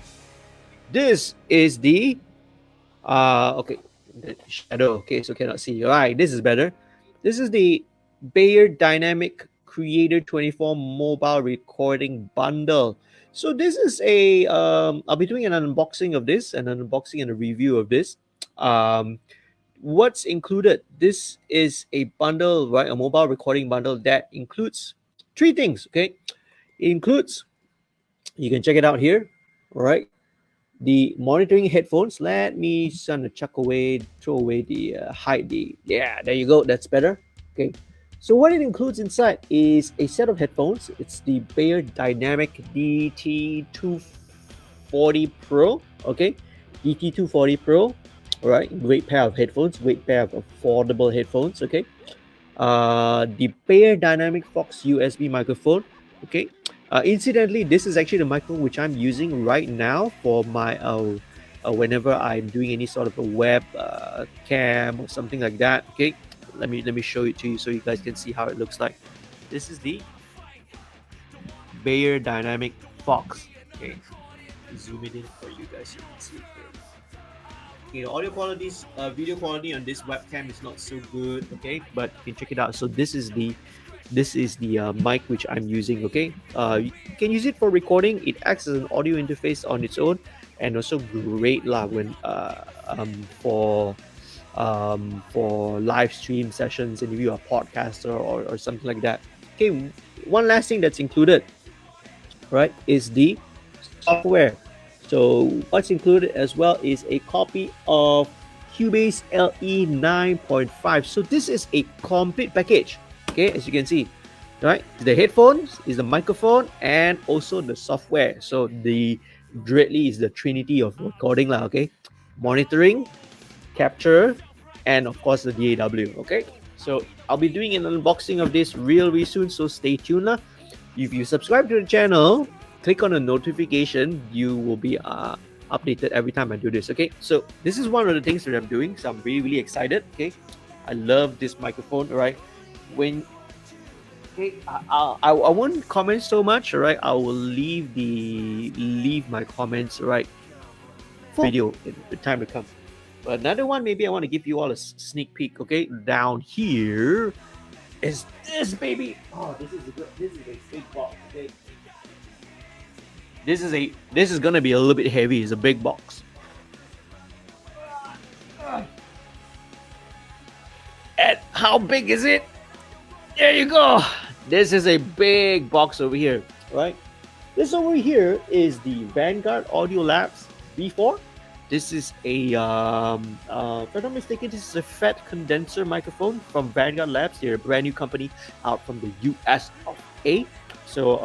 Speaker 1: This is the okay, the shadow. Okay, so cannot see. All right, this is better. This is the Bayer Dynamic Creator 24 mobile recording bundle. So this is a I'll be doing an unboxing of this, an unboxing and a review of this. Um, what's included? This is a bundle, right? A mobile recording bundle that includes three things. Okay, it includes. You can check it out here. All right, the monitoring headphones. Let me sort of chuck away, throw away the hide the. Yeah, there you go. That's better. Okay. So what it includes inside is a set of headphones. It's the Bayer Dynamic DT240 Pro. Okay, DT240 Pro. All right, great pair of headphones. Great pair of affordable headphones. Okay. The Bayer Dynamic Fox USB microphone. Okay. Incidentally, this is actually the microphone which I'm using right now for my whenever I'm doing any sort of a web cam or something like that. Okay, let me show it to you so you guys can see how it looks like. This is the Bayer Dynamic Fox. Okay, zoom it in for you guys so you can see it. Okay, the audio qualities, video quality on this webcam is not so good. Okay, but you can check it out. So this is the mic which I'm using. Okay, you can use it for recording. It acts as an audio interface on its own, and also great lah when for live stream sessions and if you're a podcaster or something like that. Okay, one last thing that's included, right, is the software. So what's included as well is a copy of Cubase LE 9.5. So this is a complete package. Okay, as you can see, right? The headphones is the microphone and also the software. So the Dreadly is the trinity of recording lah. Okay, monitoring, capture, and of course the DAW. Okay, so I'll be doing an unboxing of this real soon. So stay tuned lah. If you subscribe to the channel, click on the notification. You will be updated every time I do this. Okay, so this is one of the things that I'm doing. So I'm really excited. Okay, I love this microphone. All right, when okay, I won't comment so much. All right, I will leave my comments. All right, video in the time to come. But another one, maybe I want to give you all a sneak peek. Okay, down here is this baby. Oh, this is a big box. Okay, this is gonna be a little bit heavy. It's a big box. And how big is it? There you go. This is a big box over here, right? This over here is the Vanguard Audio Labs V4. This is a, if I'm not mistaken, this is a FET condenser microphone from Vanguard Labs. They're a brand new company out from the US of A. So,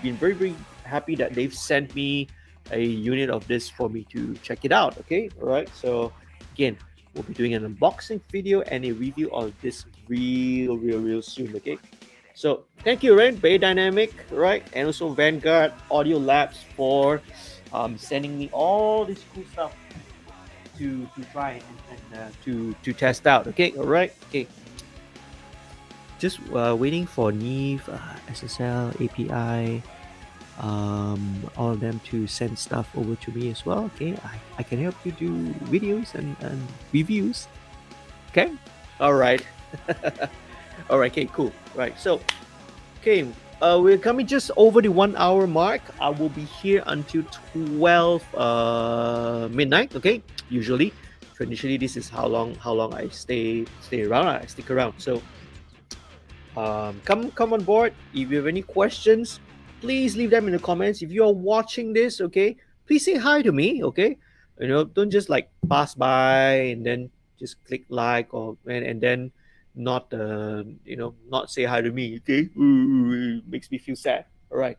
Speaker 1: been very happy that they've sent me a unit of this for me to check it out. Okay, all right. So, again, we'll be doing an unboxing video and a review of this real soon. Okay. So, thank you, Ren, Bayer Dynamic, right, and also Vanguard Audio Labs for sending me all this cool stuff to try and to test out. Okay, all right, okay. Just waiting for Neve, SSL, API, all of them to send stuff over to me as well. Okay, I can help you do videos and reviews. Okay, all right, all right. Okay, cool. Right, so okay. we're coming just over the 1 hour mark. I will be here until 12 midnight. Okay, usually, traditionally, this is how long I stay around. I stick around. So come on board. If you have any questions, please leave them in the comments. If you are watching this, okay, please say hi to me. Okay, don't just like pass by and then just click like or and then not not say hi to me. Okay, makes me feel sad. All right.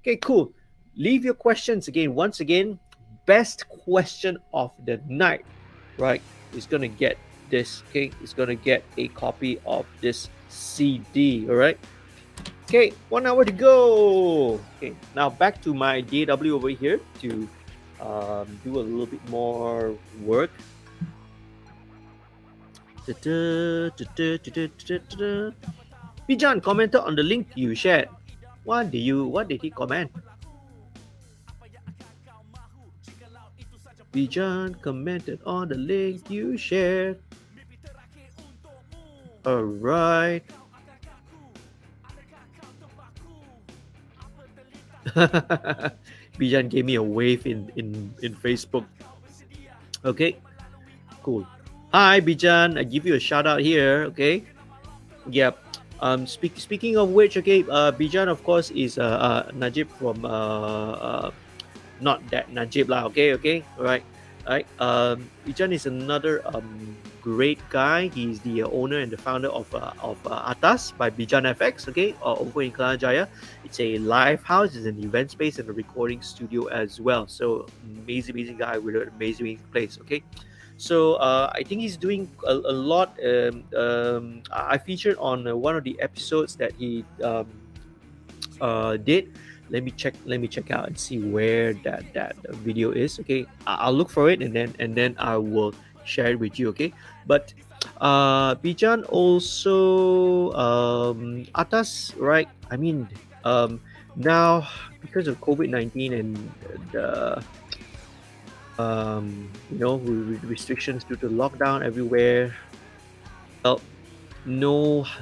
Speaker 1: Okay, cool. Leave your questions again. Once again, best question of the night, right, is gonna get this. Okay, is gonna get a copy of this CD. All right. Okay, 1 hour to go. Okay, now back to my DAW over here to do a little bit more work. Bijan commented on the link you shared. What did he comment? Bijan commented on the link you shared. Alright. Bijan gave me a wave in Facebook. Okay, cool. Hi Bijan, I give you a shout out here. Okay, yep. Speaking of which, okay, Bijan of course is Najib from not that Najib lah. Okay, all right. Bijan is another great guy. He's the owner and the founder of Atas by Bijan FX. Okay, over in Kelana Jaya. It's a live house, it's an event space and a recording studio as well. So amazing guy with an amazing place. Okay. So I think he's doing a lot. I featured on one of the episodes that he did. Let me check out and see where that video is. Okay, I'll look for it and then I will share it with you. Okay, but Bijan also Atas, right? I mean, now because of COVID-19 and the restrictions due to lockdown everywhere. Well,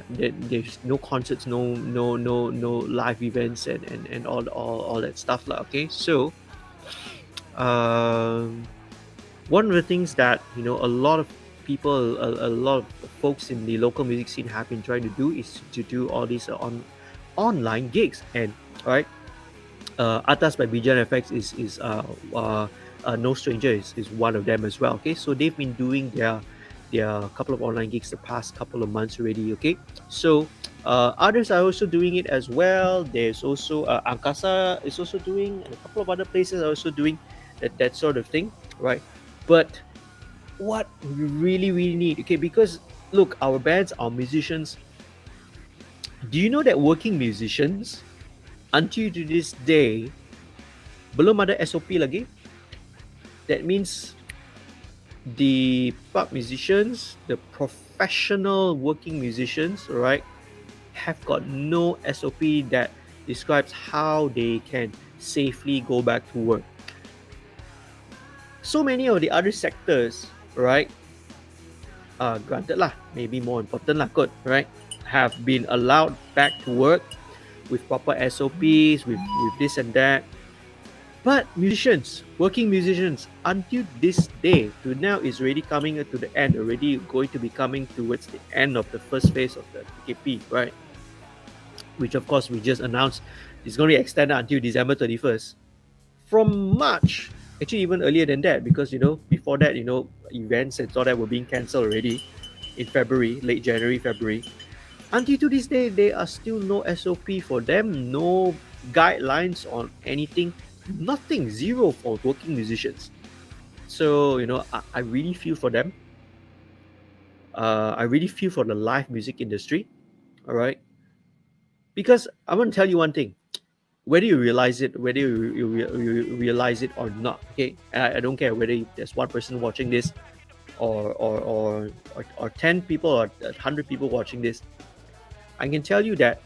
Speaker 1: there's no concerts, no live events and all that stuff lah. Okay, so one of the things that a lot of people, a lot of folks in the local music scene have been trying to do is to do all these online gigs. And all right, Atas by Bijan FX is no stranger is one of them as well. Okay, so they've been doing their couple of online gigs the past couple of months already. Okay, so others are also doing it as well. There's also Angkasa is also doing, and a couple of other places are also doing that sort of thing, right? But what we really need, okay, because look, our bands, our musicians, do you know that working musicians until to this day belum ada SOP lagi? That means the pub musicians, the professional working musicians, right, have got no SOP that describes how they can safely go back to work. So many of the other sectors, right, granted lah, maybe more important lah kot, right, have been allowed back to work with proper SOPs, with this and that. But musicians, working musicians, until this day, to now is already coming to the end, already going to be coming towards the end of the first phase of the TKP, right? Which of course we just announced is going to be extended until December 31st. From March, actually even earlier than that, because before that, events and all that were being cancelled already in February, late January, February. Until to this day, there are still no SOP for them, no guidelines on anything. Nothing, zero for working musicians. So I really feel for them. I really feel for the live music industry. All right, because I want to tell you one thing. Whether you realize it, whether you realize it or not, okay, I don't care whether there's one person watching this or 10 people or 100 people watching this. I can tell you that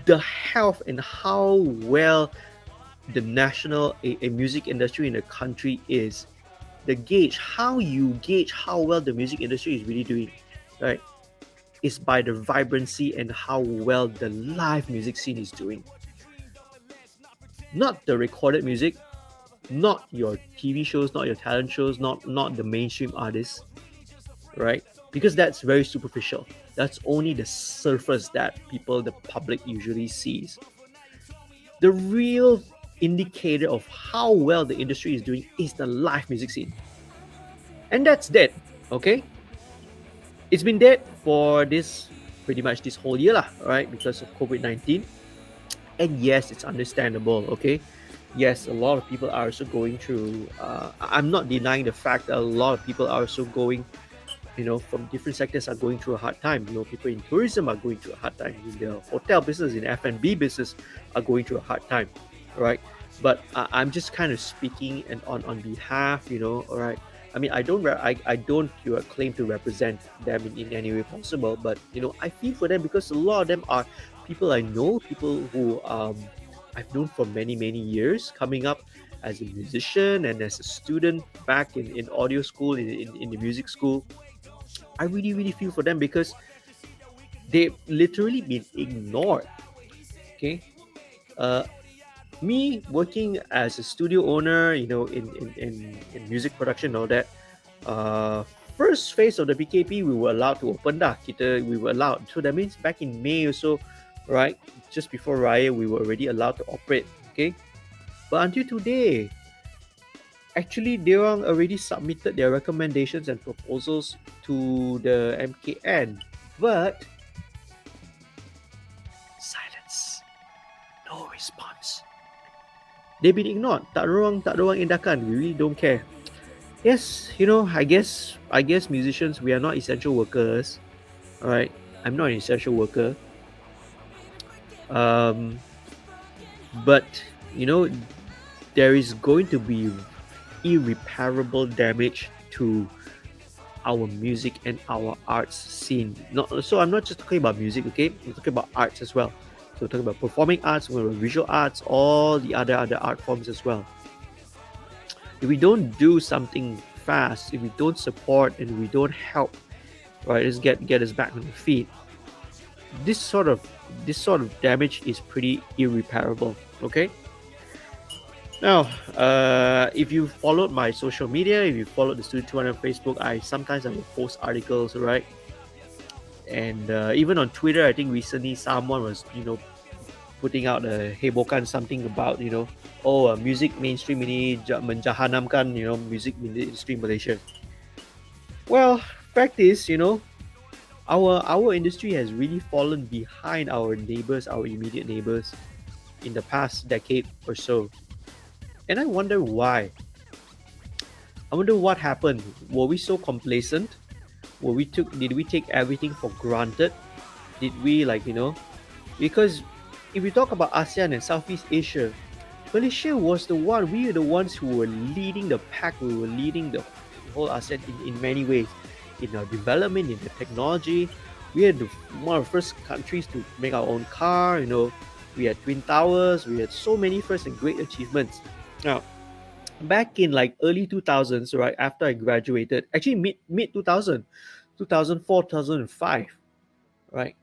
Speaker 1: the health and how well the national a music industry in the country is, the gauge, how you gauge how well the music industry is really doing, right? is by the vibrancy and how well the live music scene is doing. Not the recorded music, not your TV shows, not your talent shows, not the mainstream artists, right? Because that's very superficial. That's only the surface that people, the public, usually sees. The real indicator of how well the industry is doing is the live music scene, and that's dead. Okay, it's been dead for this pretty much this whole year, lah, right? Because of COVID-19. And yes, it's understandable. Okay, yes, a lot of people are also going through. I'm not denying the fact that a lot of people are also going, from different sectors are going through a hard time. People in tourism are going through a hard time. In the hotel business, in F&B business, are going through a hard time, right? But I'm just kind of speaking and on behalf, all right. I mean, I don't claim to represent them in any way possible, but I feel for them because a lot of them are people I know, people who I've known for many many years, coming up as a musician and as a student back in audio school, in the music school. I really, really feel for them because they've literally been ignored. Okay. Uh, Me working as a studio owner, in music production and all that, uh, first phase of the PKP, we were allowed to open dah. We were allowed. So that means back in May or so, right? Just before Raya, we were already allowed to operate. Okay. But until today, actually they already submitted their recommendations and proposals to the MKN, but silence, no response. They've been ignored. Tak ada orang indakan. We really don't care. Yes, I guess musicians, we are not essential workers. All right, I'm not an essential worker. Um, but you know, there is going to be irreparable damage to our music and our arts scene. So I'm not just talking about music, okay? I'm talking about arts as well. So we're talking about performing arts, we're talking about visual arts, all the other art forms as well. If we don't do something fast, if we don't support and we don't help, right, let's get us back on the feet. This sort of damage is pretty irreparable. Okay. Now, if you followed my social media, if you followed the Studio 200 on Facebook, I will post articles, right? And even on Twitter, I think recently someone was, putting out a hebohkan something about, music mainstream ini menjahanamkan, music industry in Malaysia. Well, fact is, our industry has really fallen behind our neighbors, our immediate neighbors, in the past decade or so. And I wonder why. I wonder what happened. Were we so complacent? Did we take everything for granted? Did we because if we talk about ASEAN and Southeast Asia, Malaysia was we were the ones who were leading the pack, we were leading the whole ASEAN in many ways. In our development, in the technology. We had one of the first countries to make our own car, we had Twin Towers, we had so many first and great achievements. Now, back in like early 2000s, right after I graduated, actually mid 2000, 2004, 2005, right,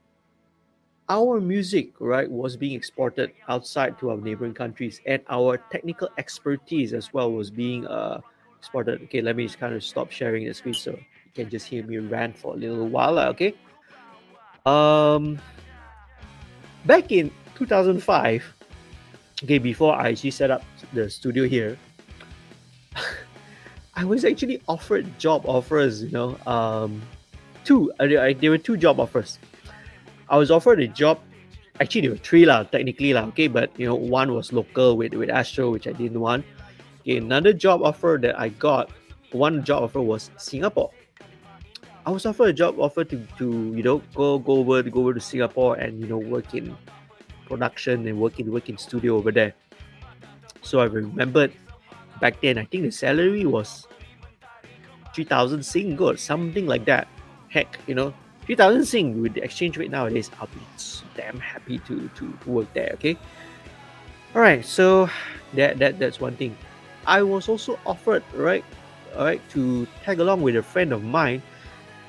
Speaker 1: our music, right, was being exported outside to our neighboring countries, and our technical expertise as well was being exported. Okay, let me just kind of stop sharing the screen so you can just hear me rant for a little while. Okay. Um, Back in 2005, okay, before I actually set up the studio here, I was actually offered job offers. There were two job offers. I was offered a job. Actually, there were three lah, technically lah. Okay, but one was local with Astro, which I didn't want. Okay, another job offer that I got, one job offer was Singapore. I was offered a job offer to go over to Singapore and work in production and work in studio over there. So I remembered back then, I think the salary was 3,000 Sing or something like that. Heck, 3,000 Sing with the exchange rate nowadays, I'll be damn happy to work there. Okay. All right. So that's one thing. I was also offered to tag along with a friend of mine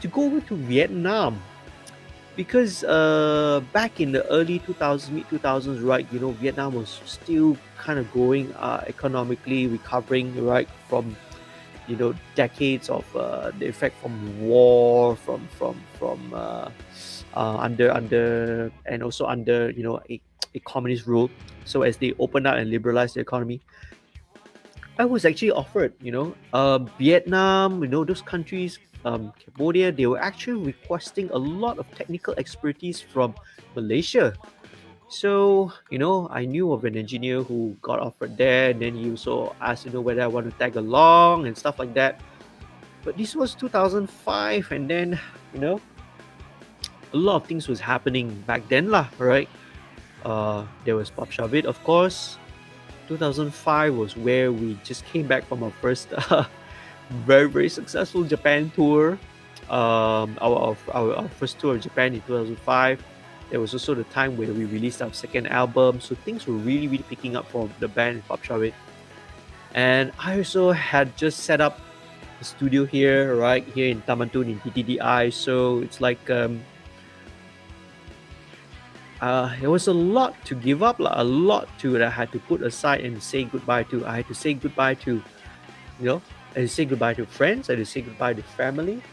Speaker 1: to go over to Vietnam because back in the early 2000s, mid 2000s, right, Vietnam was still kind of growing, economically recovering, right, from decades of the effect from war, under and also under a communist rule. So as they opened up and liberalized the economy, I was actually offered, Vietnam, those countries, Cambodia, they were actually requesting a lot of technical expertise from Malaysia. So, I knew of an engineer who got offered there, and then he also asked, whether I want to tag along and stuff like that. But this was 2005, and then, you know, a lot of things was happening back then, lah, right? There was Pop Shavit, of course. 2005 was where we just came back from our first very, very successful Japan tour. Our first tour of Japan in 2005. There was also the time where we released our second album. So things were really, really picking up for the band Pop Shavit. And I also had just set up a studio here, right here in Tamantun in TTDI. So it's like it was a lot to give up, a lot that I had to put aside and say goodbye to. I had to say goodbye to, I had to say goodbye to friends. I had to say goodbye to family.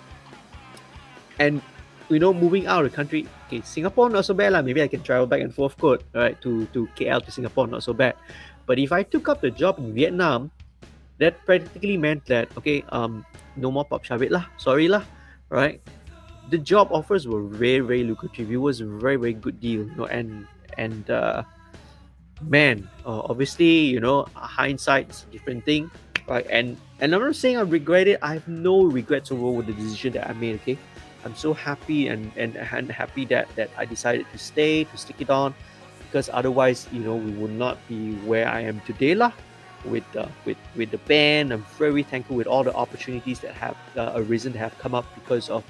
Speaker 1: And moving out of the country, okay, Singapore not so bad lah. Maybe I can travel back and forth, right, to KL to Singapore, not so bad. But if I took up the job in Vietnam, that practically meant that no more Pop Shavit lah. Sorry lah, right? The job offers were very, very lucrative. It was a very, very good deal, and man, obviously, hindsight is a different thing, right? And I'm not saying I regret it. I have no regrets over the decision that I made. Okay, I'm so happy and happy that I decided to stay, to stick it on, because otherwise, we would not be where I am today, lah. With the band, I'm very thankful with all the opportunities that have arisen, that have come up because of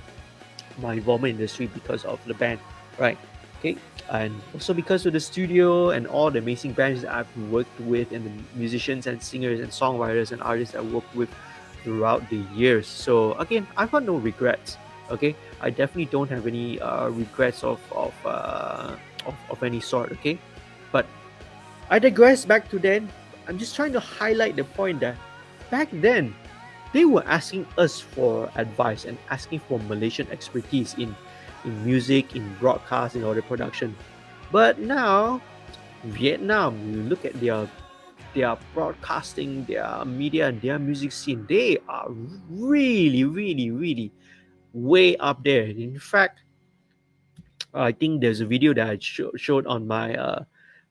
Speaker 1: my involvement in the industry, because of the band, right? Okay, and also because of the studio and all the amazing bands that I've worked with, and the musicians and singers and songwriters and artists I worked with throughout the years. So again, I've got no regrets. Okay, I definitely don't have any regrets of any sort. Okay, but I digress. Back to then, I'm just trying to highlight the point that back then they were asking us for advice and asking for Malaysian expertise in music, in broadcast, in audio production. But now, Vietnam, you look at their broadcasting, their media, and their music scene, they are really, really, really way up there. In fact, I think there's a video that I showed on my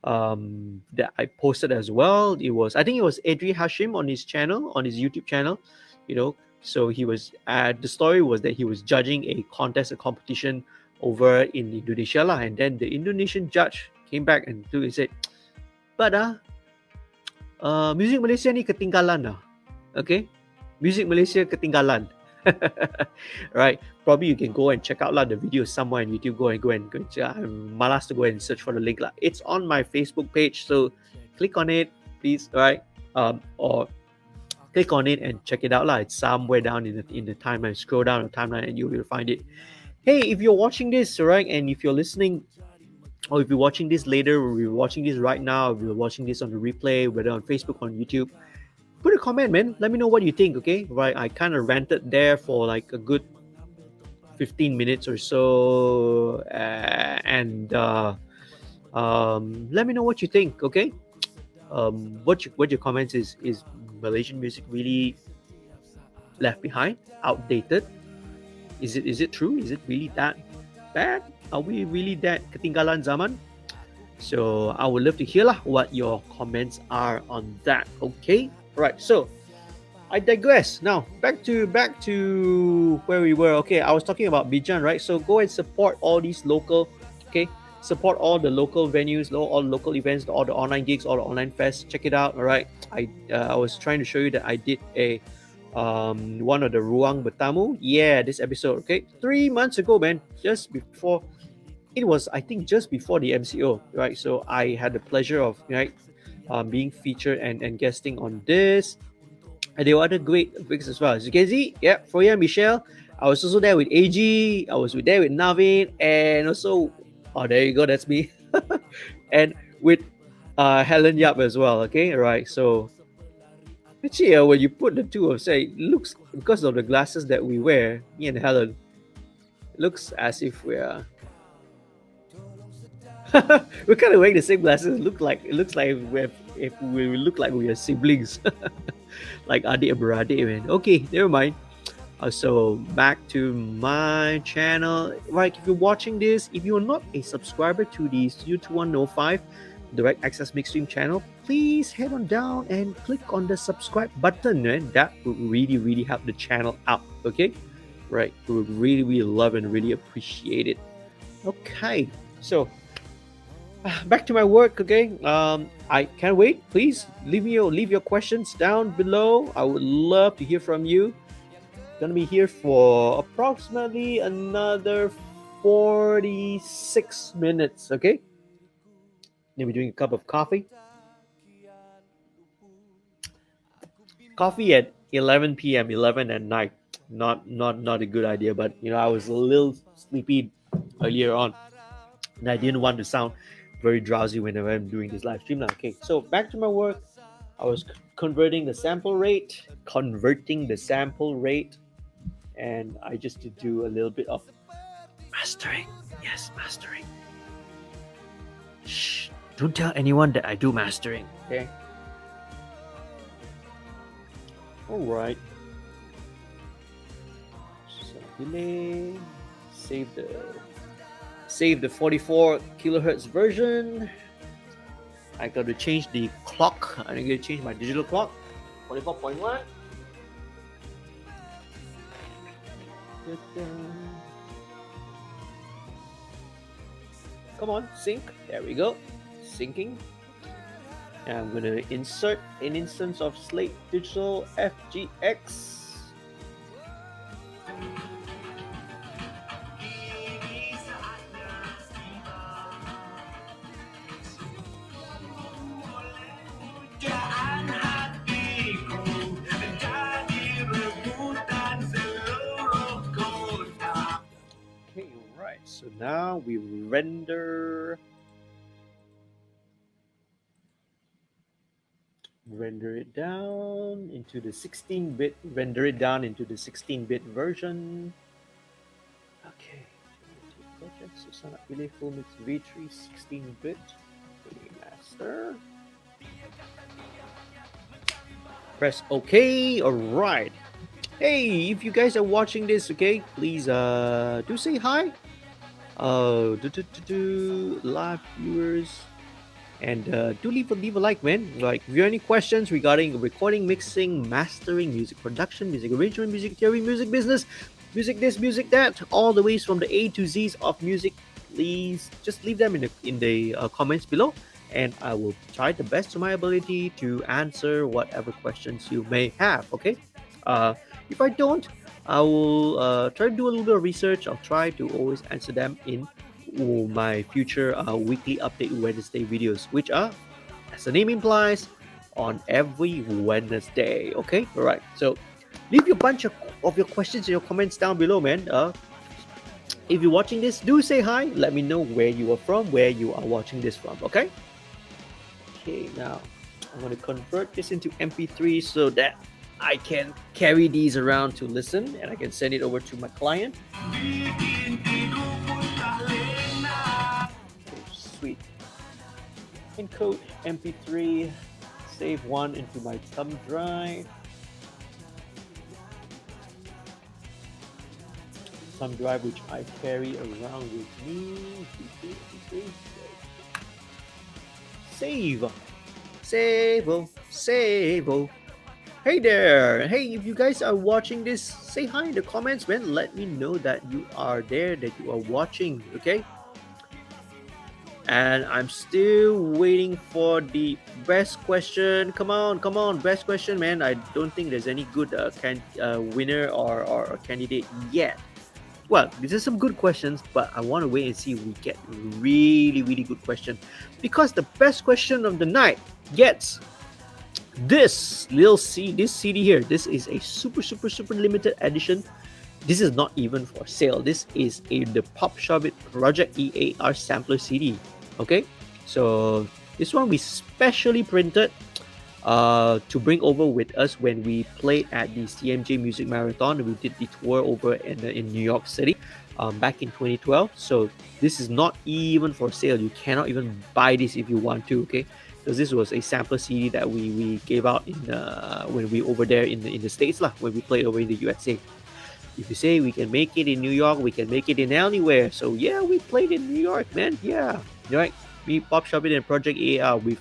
Speaker 1: that I posted as well. I think it was Adri Hashim on his channel, on his YouTube channel. So he was the story was that he was judging a contest, a competition over in Indonesia lah, and then the Indonesian judge came back and he said, but music Malaysia ni ketinggalan lah. Okay, music Malaysia ketinggalan. Right, probably you can go and check out the video somewhere on YouTube. Go and check. I'm malas to go and search for the link lah. It's on my Facebook page, so click on it, please. Right, or click on it and check it out lah. It's somewhere down in the timeline. Scroll down the timeline and you will find it. Hey, if you're watching this, right, and if you're listening, or if you're watching this later, or you're watching this right now, if you're watching this on the replay, whether on Facebook or on YouTube, put a comment, man. Let me know what you think, okay? Right, I kind of ranted there for like a good 15 minutes or so, and let me know what you think, okay? What your comments is Malaysian music really left behind, outdated? Is it true? Is it really that bad? Are we really that ketinggalan zaman? So I would love to hear what your comments are on that. Okay, right. So I digress. Now back to where we were. Okay, I was talking about Bijan, right? So go and support all these local. Okay, support all the local venues, all the local events, all the online gigs, all the online fests. Check it out. All right. I was trying to show you that I did a one of the Ruang Bertamu. Yeah, this episode. Okay, 3 months ago, man. Just before. It was, I think, just before the MCO, right? So I had the pleasure of being featured and guesting on this. And there were other great gigs as well. As you can see, yeah, Foya and Michelle, I was also there with AG. I was there with Navin, and also, oh, there you go, that's me, and with Helen Yap as well. Okay, right. So actually, when you put the two of say, it looks because of the glasses that we wear, me and Helen, it looks as if we're we're kind of wearing the same glasses. It looks like if we look like we are siblings, like adik and beradik, man. Okay, never mind. So back to my channel. Right, if you're watching this, if you're not a subscriber to the Studio 2105 Direct Access MixStream channel, please head on down and click on the subscribe button. And that would really help the channel out. Okay, right? We would really love and really appreciate it. Okay, so back to my work. Okay, I can't wait. Please leave your questions down below. I would love to hear from you. Gonna be here for approximately another 46 minutes. Okay, maybe doing a cup of coffee. Coffee at 11 p.m. 11 at night. Not a good idea. But I was a little sleepy earlier on, and I didn't want to sound very drowsy whenever I'm doing this live stream now. Okay, so back to my work. I was converting the sample rate, and I just to do a little bit of mastering. Yes, mastering. Shh! Don't tell anyone that I do mastering. Okay. All right. So delay. Save the 44 kilohertz version. I got to change the clock. I need to change my digital clock. 44.1. Come on, sync. There we go. Syncing. And I'm going to insert an instance of Slate Digital FGX. So now we render it down into the 16-bit, version. Okay. Project Susana Pile Full Mix V3 16-bit master. Press OK. All right. Hey, if you guys are watching this, okay, please do say hi. Live viewers, and do leave a like, man. Like, if you have any questions regarding recording, mixing, mastering, music production, music arrangement, music theory, music business, music this, music that, all the ways from the A to Z's of music, please just leave them in the comments below, and I will try the best of my ability to answer whatever questions you may have. Okay, if I don't, I will try to do a little bit of research. I'll try to always answer them in my future weekly update Wednesday videos, which are, as the name implies, on every Wednesday. Okay, all right. So leave your bunch of your questions and your comments down below, man. If you're watching this, do say hi. Let me know where you are from, where you are watching this from. Okay. Okay. Now I'm going to convert this into MP3 so that I can carry these around to listen, and I can send it over to my client. Oh, sweet. Encode MP3, save one into my thumb drive. Thumb drive which I carry around with me. Save. Hey there! Hey, if you guys are watching this, say hi in the comments, man. Let me know that you are there, that you are watching, okay? And I'm still waiting for the best question. Come on, best question, man. I don't think there's any good winner or candidate yet. Well, these are some good questions, but I want to wait and see if we get really good question, because the best question of the night gets this CD here. This is a super limited edition This is not even for sale. This is the Pop Shop It Project EAR sampler CD. Okay, so this one we specially printed to bring over with us when we played at the CMJ Music Marathon. We did the tour over in New York City back in 2012. So this is not even for sale. You cannot even buy this if you want to. Okay, because this was a sampler CD that we gave out in when we over there in the States lah, when we played over in the USA. If you say we can make it in New York, we can make it in anywhere. So yeah, we played in New York, man. Yeah, right. Me, Pop Shopping, and Project AR, we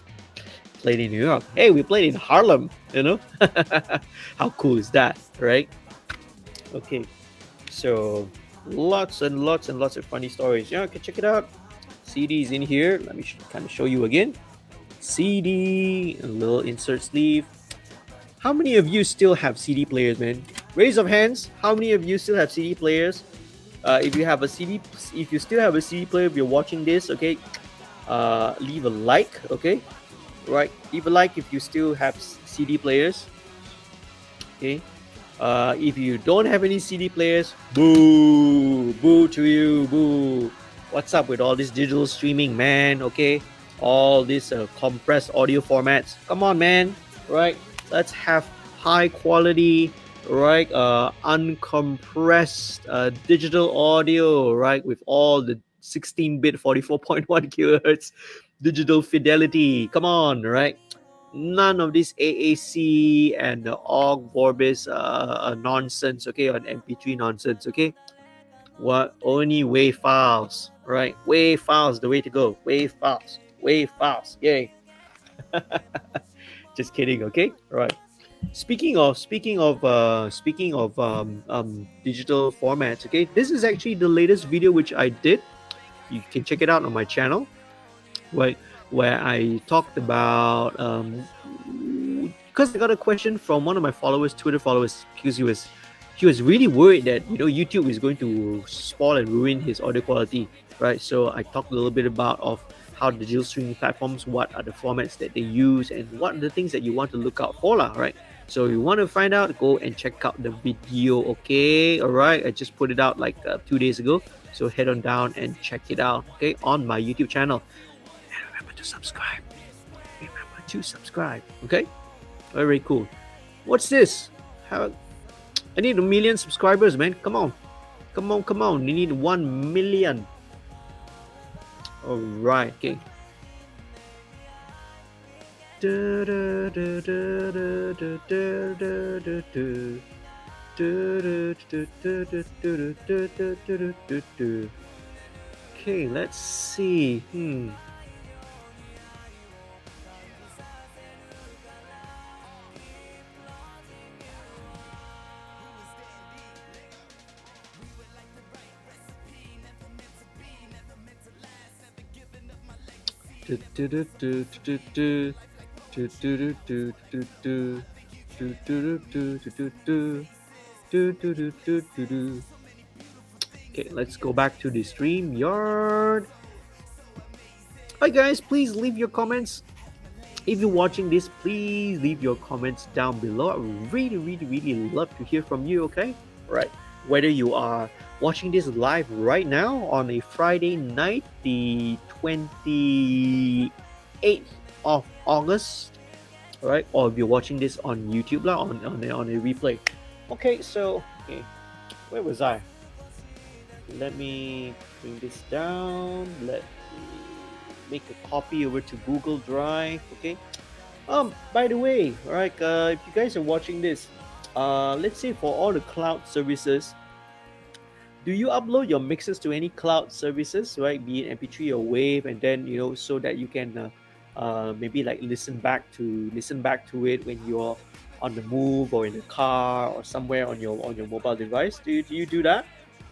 Speaker 1: played in New York. Hey, we played in Harlem. You know, how cool is that, right? Okay, so lots and lots and lots of funny stories. Yeah, okay, check it out. CD's in here. Let me kind of show you again. CD, a little insert sleeve. How many of you still have CD players, man? Raise of hands. How many of you still have CD players? If you have a CD, if you still have a CD player, if you're watching this, okay, leave a like, okay, right? Leave a like if you still have CD players, okay. If you don't have any CD players, boo, boo to you, boo. What's up with all this digital streaming, man? Okay, all these compressed audio formats. Come on, man. Right? Let's have high quality, right? Uncompressed digital audio, right? With all the 16-bit 44.1 kilohertz digital fidelity. Come on, right? None of this AAC and the OGG Vorbis nonsense, okay, on MP3 nonsense, okay? What only WAV files, right? WAV files, the way to go. WAV files, WAV files, yay! Just kidding, okay? All right. Speaking of digital formats, okay, this is actually the latest video which I did. You can check it out on my channel, right? Where I talked about because I got a question from one of my followers, Twitter followers, because he was really worried that YouTube is going to spoil and ruin his audio quality, right? So I talked a little bit about of how digital streaming platforms, what are the formats that they use, and what are the things that you want to look out for, lah, right? So you want to find out, go and check out the video, okay? All right, I just put it out like 2 days ago, so head on down and check it out, okay, on my YouTube channel. And remember to subscribe. Remember to subscribe, okay? Very cool. What's this? How? I need 1 million subscribers, man. Come on. Come on, come on. You need 1 million. All right, okay. Okay, let's see. Okay, let's go back to the StreamYard. Hi guys, please leave your comments. If you're watching this, please leave your comments down below. I would really, really, really love to hear from you, okay? Right. Whether you are watching this live right now on a Friday night, the 28th of August, right? Or if you're watching this on YouTube, on a replay. Okay, so, okay, where was I? Let me bring this down. Let me make a copy over to Google Drive, okay? By the way, all right, if you guys are watching this, let's say for all the cloud services, do you upload your mixes to any cloud services, right? Be it MP3 or Wave, and then so that you can maybe like listen back to it when you're on the move or in the car or somewhere on your mobile device. Do you do that?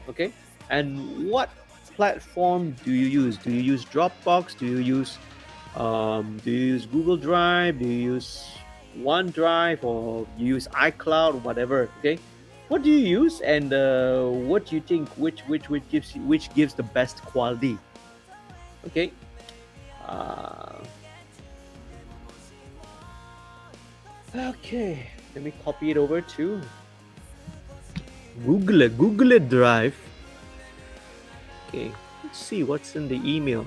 Speaker 1: Okay, and what platform do you use? Do you use Dropbox? Do you use Google Drive? Do you use OneDrive, or you use iCloud or whatever? Okay, what do you use, and what do you think which gives the best quality? Okay. Okay, let me copy it over to Google it Drive. Okay, let's see what's in the email.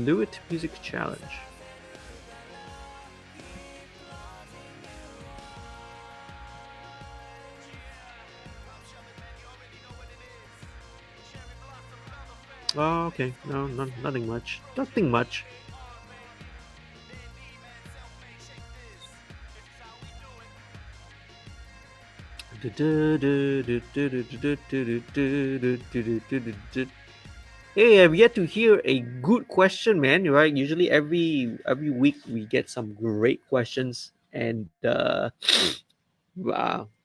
Speaker 1: Do it music challenge. Oh, okay. No, nothing much. Nothing much. Hey, I've yet to hear a good question, man. Right? Usually, every week we get some great questions, and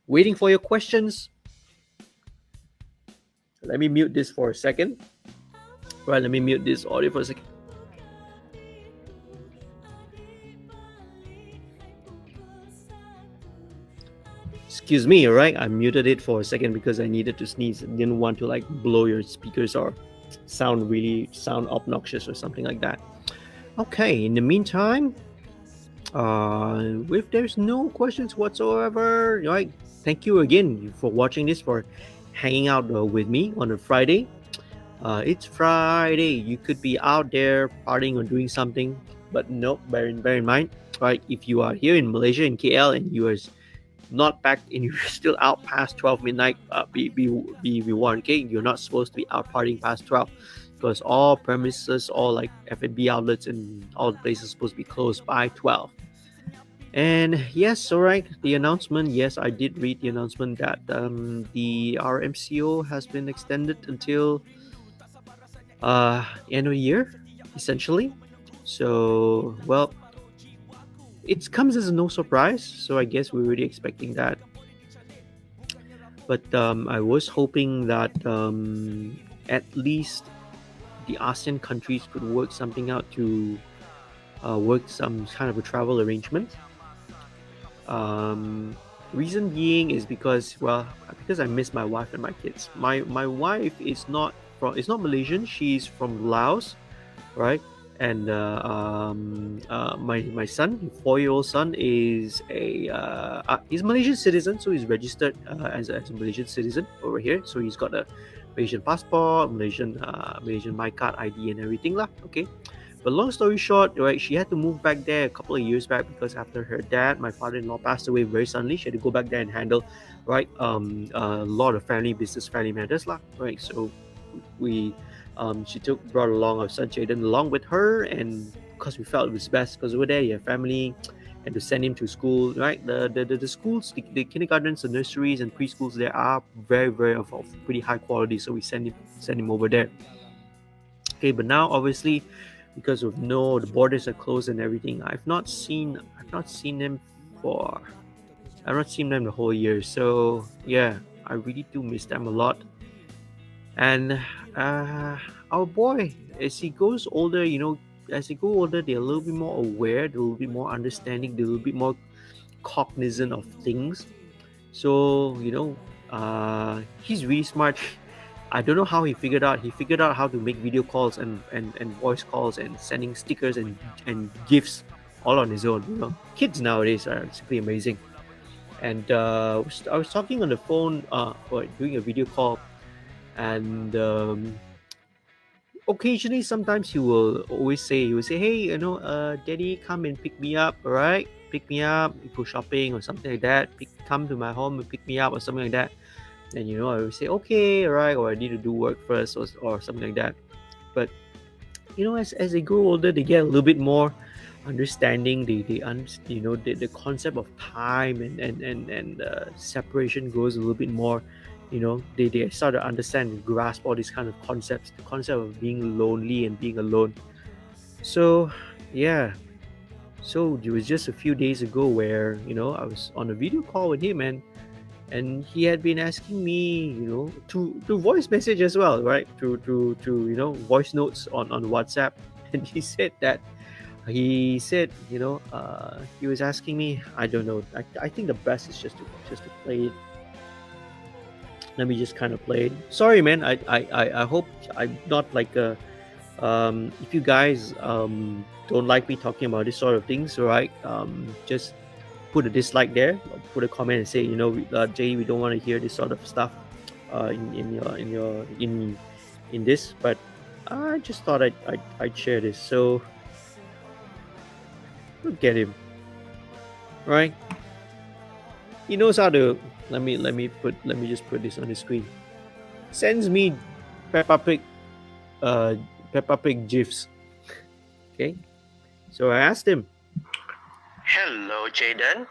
Speaker 1: waiting for your questions. Let me mute this for a second. Right, let me mute this audio for a second. Excuse me, alright? I muted it for a second because I needed to sneeze. I didn't want to like blow your speakers or sound obnoxious or something like that. Okay, in the meantime, if there's no questions whatsoever, right? Thank you again for watching this, for hanging out with me on a Friday. It's Friday. You could be out there partying or doing something, but no. Bear in mind, right? If you are here in Malaysia in KL and you are not back and you're still out past 12 midnight, be warned. Okay, you're not supposed to be out partying past 12 because all premises, all like F&B outlets and all the places are supposed to be closed by 12. And yes, all right, the announcement. Yes, I did read the announcement that the RMCO has been extended until end of the year, essentially. So, well, it comes as no surprise. So I guess we're already expecting that. But I was hoping that at least the ASEAN countries could work something out to work some kind of a travel arrangement. Reason being is because, well, because I miss my wife and my kids. My wife is not Malaysian. She's from Laos, right? And my son, 4-year-old son, is he's a Malaysian citizen, so he's registered as a Malaysian citizen over here. So he's got a Malaysian passport, Malaysian my card ID and everything lah. Okay, but long story short, right, she had to move back there a couple of years back because after her dad, my father-in-law, passed away very suddenly. She had to go back there and handle, right, a lot of family matters lah, right. So we she brought along our son Jaden along with her, and because we felt it was best, because over there you have family, and to send him to school, right? The schools, the kindergartens, the nurseries, and preschools there are very of pretty high quality, so we send him over there. Okay, but now obviously, because of the borders are closed and everything, I've not seen them for I've not seen them the whole year. So yeah, I really do miss them a lot. And our boy, as he goes older, as they go older, they're a little bit more aware, they're a little bit more understanding, they're a little bit more cognizant of things. So he's really smart. I don't know how he figured out. He figured out how to make video calls and voice calls and sending stickers and gifts all on his own. Kids nowadays are simply amazing. And I was talking on the phone or doing a video call, and occasionally, sometimes he will say, hey, daddy, come and pick me up, all right? Pick me up, go shopping or something like that. Come to my home and pick me up or something like that. And I will say, okay, all right, or I need to do work first or something like that. But as they grow older, they get a little bit more understanding. The concept of time and separation goes a little bit more. They start to understand and grasp all these kind of concepts, the concept of being lonely and being alone. So yeah, so it was just a few days ago where I was on a video call with him, and he had been asking me, to voice message as well, right? To voice notes on WhatsApp. And he said, he was asking me, I don't know. I think the best is just to play it. Let me just kind of play it. Sorry, man. I hope I'm not like a. If you guys don't like me talking about this sort of things, right? Just put a dislike there, or put a comment and say, Jay, we don't want to hear this sort of stuff in this. But I just thought I'd share this. So look at him, right? He knows how to. Let me just put this on the screen. Sends me Peppa Pig, uh, Peppa Pig gifs. Okay, so I asked him. Hello, Jaden.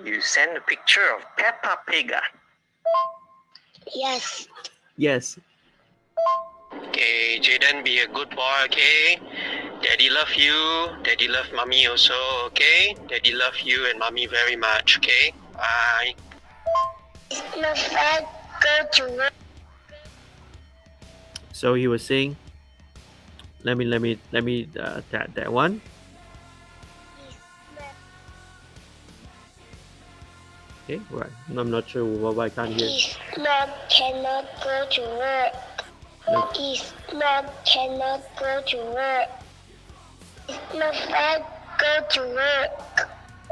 Speaker 1: You sent a picture of Peppa Pig.
Speaker 2: Yes.
Speaker 1: Yes. Okay, Jaden, be a good boy, okay? Daddy love you. Daddy love mommy also, okay? Daddy love you and mommy very much, okay? Bye.
Speaker 2: It's not fair. Go to work.
Speaker 1: So he was saying, let me that one. Okay, right. I'm not sure why I can't hear.
Speaker 2: He's not cannot go to work.
Speaker 1: No.
Speaker 2: He's not cannot go to work. It's not fair. Go to work.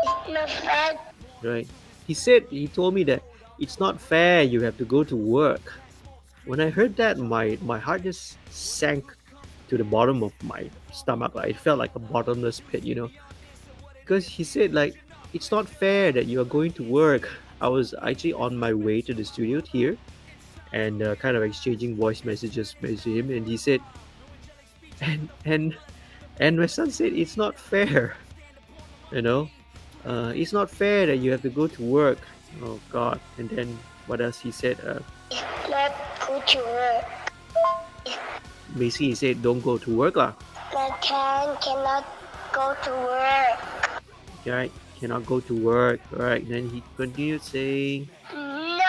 Speaker 2: It's not fair.
Speaker 1: Right. He told me that it's not fair you have to go to work. When I heard that, my heart just sank to the bottom of my stomach. Like, it felt like a bottomless pit, because he said, like, it's not fair that you are going to work. I was actually on my way to the studio here, and kind of exchanging voice messages with him, and he said, and and and my son said, it's not fair, you know it's not fair that you have to go to work. Oh God. And then what else he said?
Speaker 2: It's not go to work.
Speaker 1: Basically he said, don't go to work lah.
Speaker 2: My cannot go to work.
Speaker 1: Right, cannot go to work. Right, then he continued saying,
Speaker 2: No.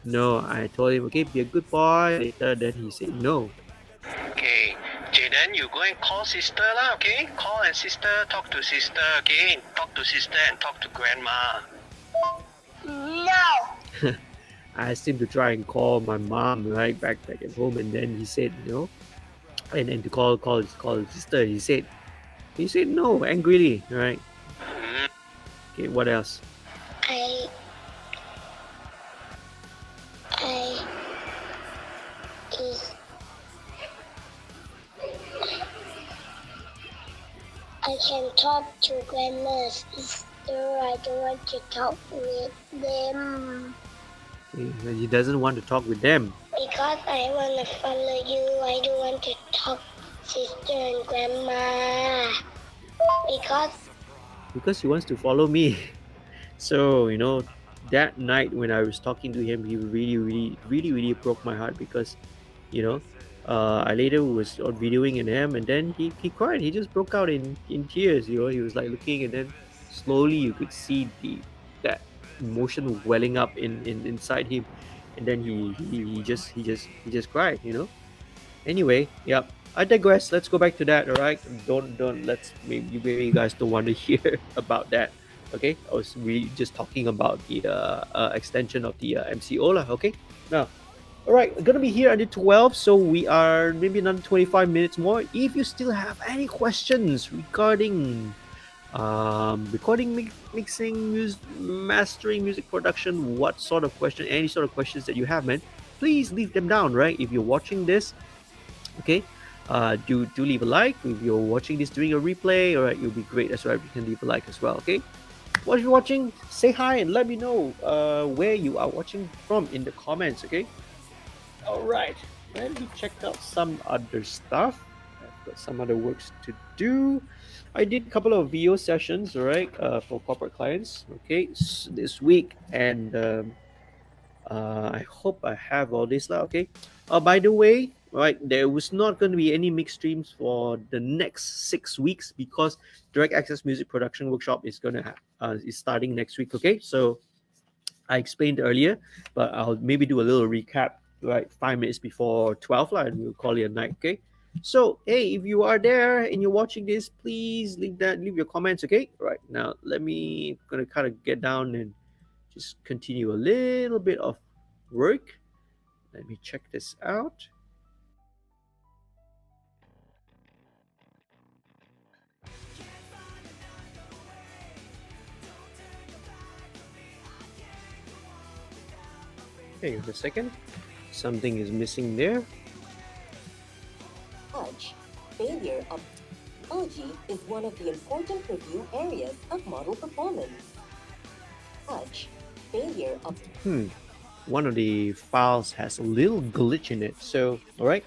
Speaker 1: no. I told him, okay, be a good boy. Later then he said no. Okay, Jaden, you go and call sister lah, okay? Call and sister, talk to sister, okay? Talk to sister and talk to grandma.
Speaker 2: No.
Speaker 1: I asked him to try and call my mom, right, back at home, and then he said no, and to call his sister. He said no angrily, right? Okay, what else?
Speaker 2: I is I can talk to grandma's sister. I don't want to talk with them.
Speaker 1: Okay, he doesn't want to talk with them.
Speaker 2: Because I want to follow you. I don't want to talk sister and grandma.
Speaker 1: Because he wants to follow me. So, that night when I was talking to him, he really, really, really, really broke my heart, because, I later was on videoing in him, and then he cried. He just broke out in tears. He was like looking, and then slowly you could see that emotion welling up inside him, and then he just cried. Anyway, yeah. I digress. Let's go back to that. All right. Don't. Let's maybe you guys don't want to hear about that. Okay. I was really just talking about the extension of the MCO lah. Okay. Now, all right. We're gonna be here until 12, so we are maybe another 25 minutes more. If you still have any questions regarding recording, mixing, mastering, music production, any sort of questions that you have, man, please leave them down. Right. If you're watching this, okay, do leave a like. If you're watching this during a replay, all right, it'll be great as well if you can leave a like as well. Okay, what if you're watching, say hi and let me know where you are watching from in the comments. Okay, all right, let me check out some other stuff. I've got some other works to do. I did a couple of video sessions, all right, for corporate clients, okay, this week, and I hope I have all this now. Okay. By the way, right, there was not going to be any mix streams for the next 6 weeks, because direct access music production workshop is is starting next week. Okay, so I explained earlier, but I'll maybe do a little recap, right, 5 minutes before 12 lah, and we'll call it a night. Okay. So hey, if you are there and you're watching this, please leave your comments. Okay. Right now, let me gonna kind of get down and just continue a little bit of work. Let me check this out. Hang on a second. Something is missing there.
Speaker 3: Such failure of technology is one of the important review areas of model performance. Such failure of
Speaker 1: One of the files has a little glitch in it. So, all right.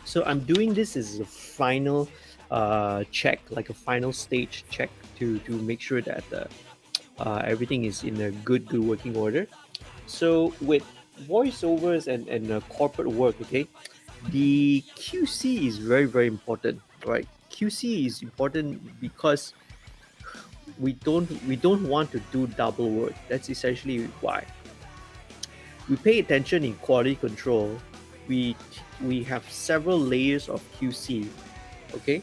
Speaker 1: So I'm doing this as a final check, like a final stage check to make sure that everything is in a good working order. So with voiceovers and corporate work, okay, the QC is very important, right? QC is important because we don't want to do double work. That's essentially why we pay attention in quality control. We we have several layers of QC, okay.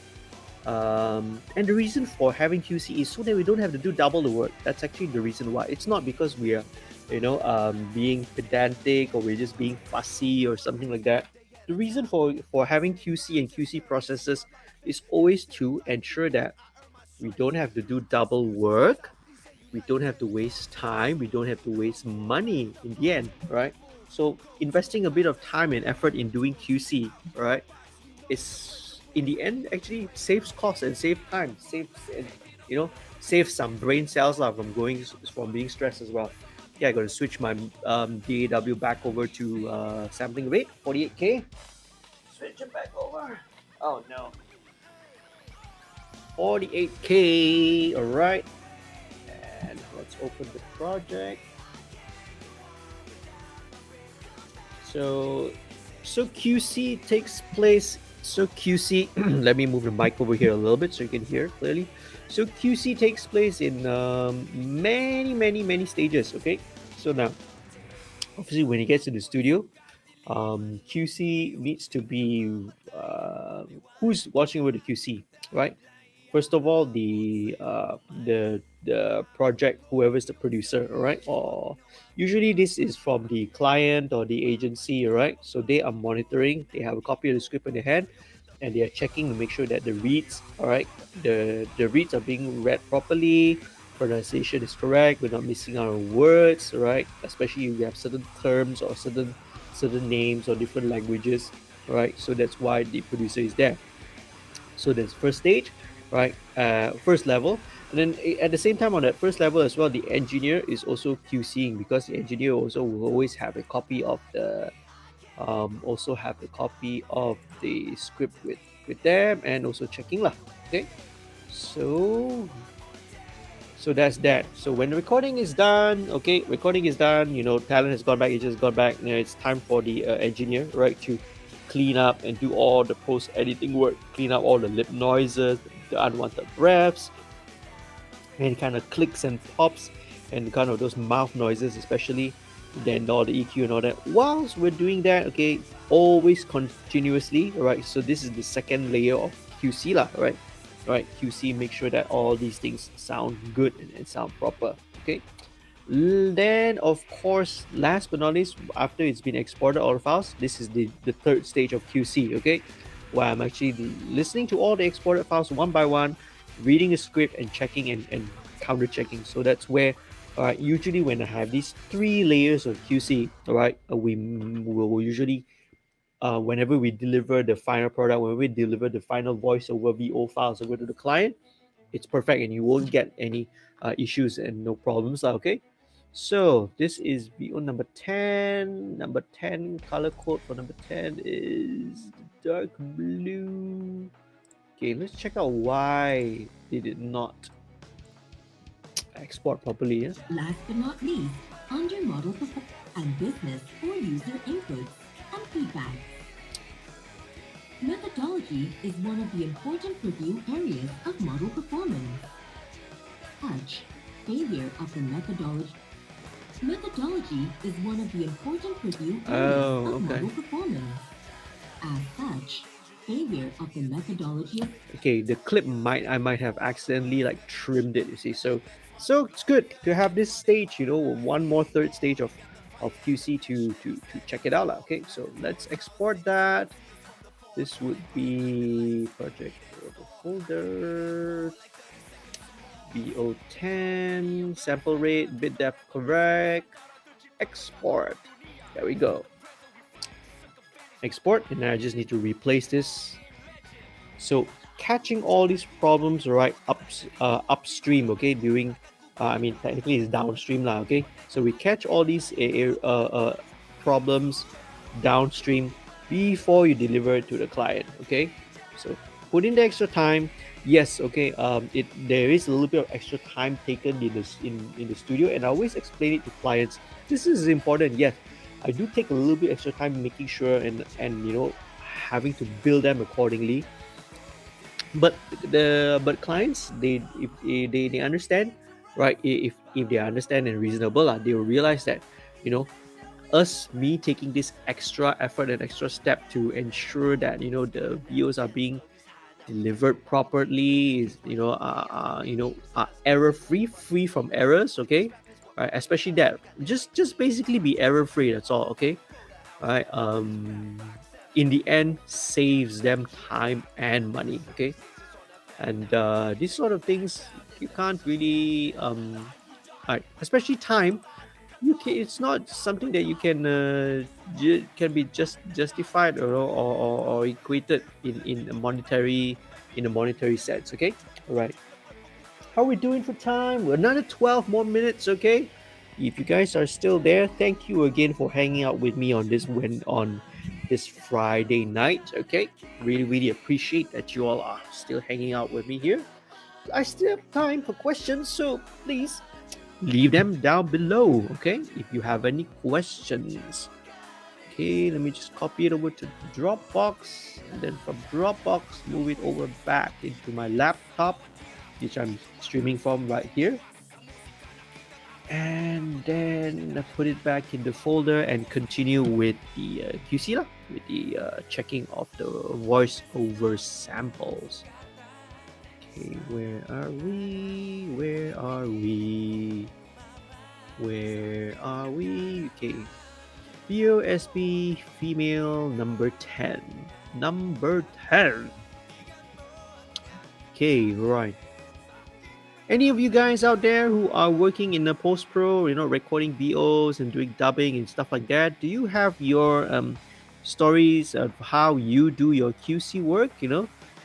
Speaker 1: And the reason for having QC is so that we don't have to do double the work. That's actually the reason why. It's not because we are, being pedantic or we're just being fussy or something like that. The reason for having QC and QC processes is always to ensure that we don't have to do double work, we don't have to waste time, we don't have to waste money in the end, right? So investing a bit of time and effort in doing QC, right, is in the end actually saves cost and save time, saves and you know saves some brain cells from being stressed as well. Yeah, I got to switch my DAW back over to sampling rate 48K. Switch it back over. Oh no, 48K. All right, and let's open the project. So, so QC takes place. So QC, let me move the mic over here a little bit so you can hear clearly. So QC takes place in many stages. Okay. So now, obviously, when it gets to the studio, QC needs to be who's watching over the QC, right? First of all, the project, whoever is the producer, all right, or usually this is from the client or the agency, all right. So they are monitoring. They have a copy of the script in their hand, and they are checking to make sure that the reads, all right, the reads are being read properly, pronunciation is correct, we're not missing out on words, right? Especially if you have certain terms or certain names or different languages, right? So that's why the producer is there. So that's first stage, right? First level, and then at the same time on that first level as well, the engineer is also QCing because the engineer also will always have a copy of the script with them and also checking lah. Okay, so that's that. So when the recording is done, okay, recording is done. Talent has gone back, it just got back. It's time for the engineer, right, to clean up and do all the post editing work, clean up all the lip noises, the unwanted breaths, any kind of clicks and pops, and kind of those mouth noises, especially. Then all the EQ and all that. Whilst we're doing that, okay, always continuously, right? So this is the second layer of QC lah, right? Right, QC, make sure that all these things sound good and sound proper. Okay. Then, of course, last but not least, after it's been exported all the files, this is the third stage of QC. Okay, where I'm actually listening to all the exported files one by one, reading the script and checking and counter checking. So that's where, usually when I have these three layers of QC, all right, we will usually whenever we deliver the final product, when we deliver the final voiceover VO files over to the client, it's perfect and you won't get any issues and no problems. Okay. So this is VO number 10. Number 10 color code for number 10 is dark blue. Okay, let's check out why did it not export properly. Yeah?
Speaker 3: last but not least, under model performance and business or user inputs and feedback. Methodology is one of the important review areas of model performance. Such failure of the methodology. Methodology is one of the important review areas of model performance. As such, failure of the methodology.
Speaker 1: Okay, the clip I might have accidentally like trimmed it. You see, so it's good to have this stage. One more third stage of QC to check it out. Okay, so let's export that. This would be project folder VO10 sample rate bit depth correct export. There we go. Export, and then I just need to replace this. So catching all these problems right upstream, okay, during I mean technically it's downstream lah, okay. So we catch all these problems downstream before you deliver it to the client, okay. So put in the extra time. Yes, okay. It there is a little bit of extra time taken in the studio, and I always explain it to clients. This is important. Yes, I do take a little bit extra time making sure and having to build them accordingly. But clients, they if they understand, right? If they understand and reasonable, they will realize that you know me taking this extra effort and extra step to ensure that the VOs are being delivered properly, is error free from errors, okay. Right, especially that, just basically be error free, that's all, okay. Right. In the end, saves them time and money, okay. And these sort of things you can't really right, especially time. It's not something that you can be just justified or equated in a monetary sense, okay. All right, how are we doing for time? Another 12 more minutes, okay. If you guys are still there, thank you again for hanging out with me on this Friday night, okay. Really appreciate that you all are still hanging out with me here. I still have time for questions, so please leave them down below, okay, if you have any questions. Okay, let me just copy it over to Dropbox, and then from Dropbox move it over back into my laptop, which I'm streaming from right here, and then put it back in the folder and continue with the QC lah, with the checking of the voiceover samples. Okay, where are we? Okay, BOSB female number 10. Number 10. Okay, right. Any of you guys out there who are working in the post pro, recording BOs and doing dubbing and stuff like that, do you have your stories of how you do your QC work?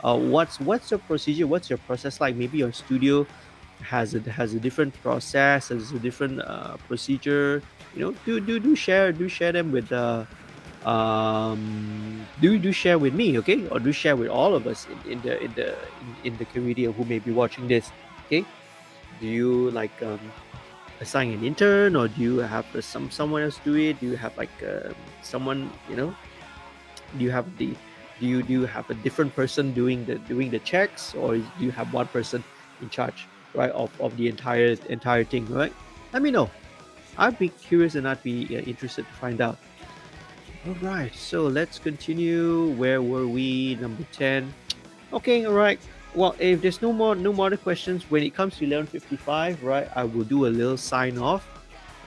Speaker 1: What's your procedure? What's your process like? Maybe your studio has a different process, has a different procedure. Do share them with do share with me, okay, or do share with all of us in the community who may be watching this, okay. Do you like assign an intern, or do you have someone else do it? Do you have like someone, do you have the do you have a different person doing the checks, or do you have one person in charge, right, of the entire thing, right? Let me know. I'd be curious and I'd be interested to find out. All right, so let's continue. Where were we? Number 10. Okay, all right. Well, if there's no more other questions, when it comes to 11:55, right, I will do a little sign off,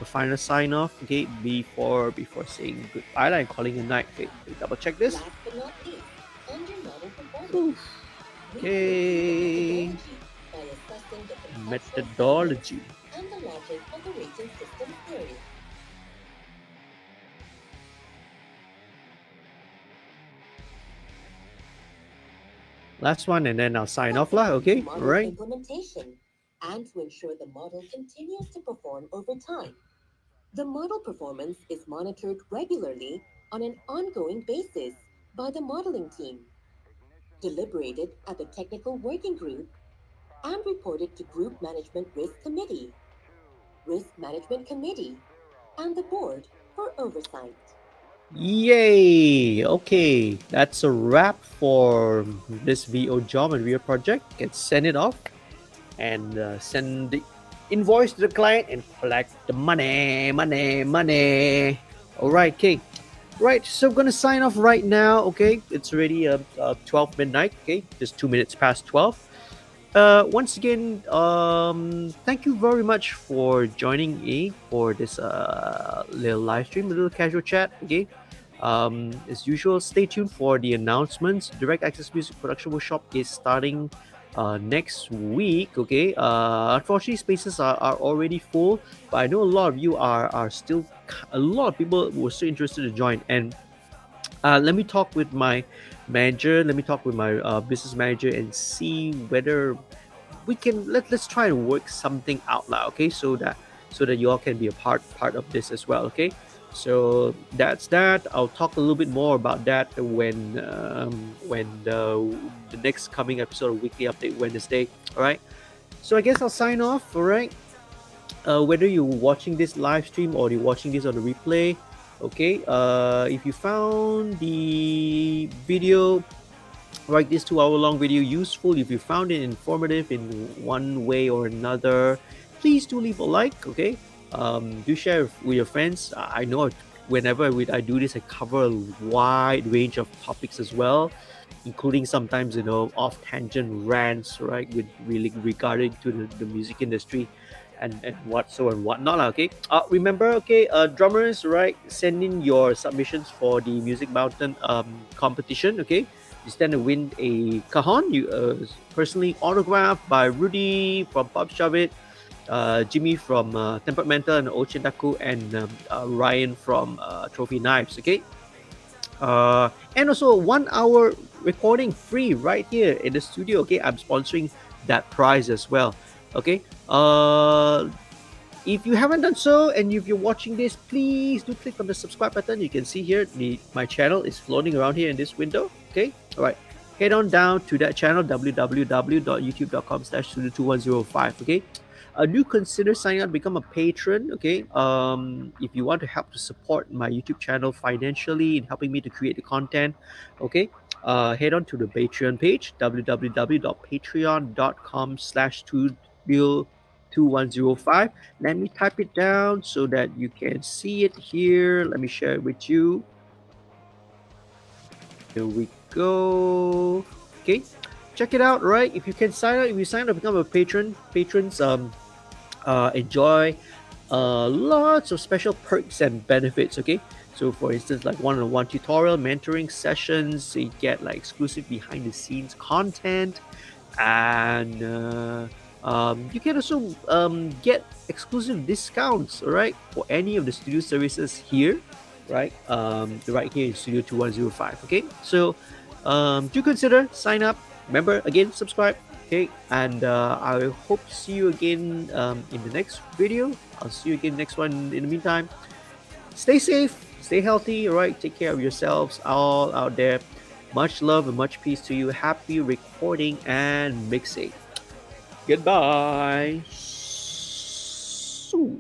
Speaker 1: a final sign off, okay, before saying goodbye and calling a night. Okay, double check this.
Speaker 3: Last but not least, under model performance.
Speaker 1: Okay.
Speaker 3: By assessing the conceptual
Speaker 1: Methodology.
Speaker 3: and the logic of the rating system theory.
Speaker 1: Last one, and then I'll sign off lah. Okay, all
Speaker 3: Model
Speaker 1: right.
Speaker 3: implementation and to ensure the model continues to perform over time. The model performance is monitored regularly on an ongoing basis by the modeling team, deliberated at the technical working group, and reported to Group Management Risk Committee, Risk Management Committee, and the board for oversight.
Speaker 1: Yay! Okay, that's a wrap for this VO job and VO project. You can send it off and send the invoice to the client and collect the money. All right, okay. Right, so I'm gonna sign off right now. Okay, it's already 12 midnight. Okay, just 2 minutes past 12. Once again, thank you very much for joining me for this little live stream, a little casual chat. Okay, as usual, stay tuned for the announcements. Direct Access Music Production Workshop is starting next week. Okay, unfortunately, spaces are already full, but I know a lot of you are still, a lot of people were still interested to join. And let me talk with my manager, let me talk with my business manager and see whether we can, let's try to work something out now, okay, so that you all can be a part of this as well, okay. So that's that. I'll talk a little bit more about that when the next coming episode of Weekly Update Wednesday. All right, so I guess I'll sign off. All right, whether you're watching this live stream or you're watching this on the replay, okay, if you found the video, right, this 2 hour long video useful, if you found it informative in one way or another, please do leave a like, okay. Do share with your friends. I know whenever I do this, I cover a wide range of topics as well, including sometimes, off tangent rants, right, with really regarding to the music industry and what so and whatnot, okay. Remember, okay, drummers, right, send in your submissions for the Music Mountain competition, okay. You stand to win a cajon, you personally autographed by Rudy from Pop Shavit, Jimmy from Temperamental and Ochentaku, and Ryan from Trophy Knives, okay. And also 1 hour recording free right here in the studio, okay. I'm sponsoring that prize as well, okay. If you haven't done so, and if you're watching this, please do click on the subscribe button. You can see here my channel is floating around here in this window, okay. All right, head on down to that channel, www.youtube.com/studio2105, okay. Do consider signing up to become a patron, okay. If you want to help to support my YouTube channel financially in helping me to create the content, okay, head on to the Patreon page, www.patreon.com/studio2105. Let me type it down so that you can see it here. Let me share it with you. Here we go. Okay, check it out. Right, if you can sign up, if you sign up, become a patron. Patrons enjoy lots of special perks and benefits. Okay, so for instance, like one-on-one tutorial mentoring sessions, so you get like exclusive behind the scenes content, and you can also get exclusive discounts, all right, for any of the studio services here, right, right here in Studio 2105, okay. So do consider sign up. Remember, again, subscribe, okay. And I hope to see you again in the next video. I'll see you again next one. In the meantime, stay safe, stay healthy, all right, take care of yourselves all out there. Much love and much peace to you. Happy recording and mixing. Goodbye. So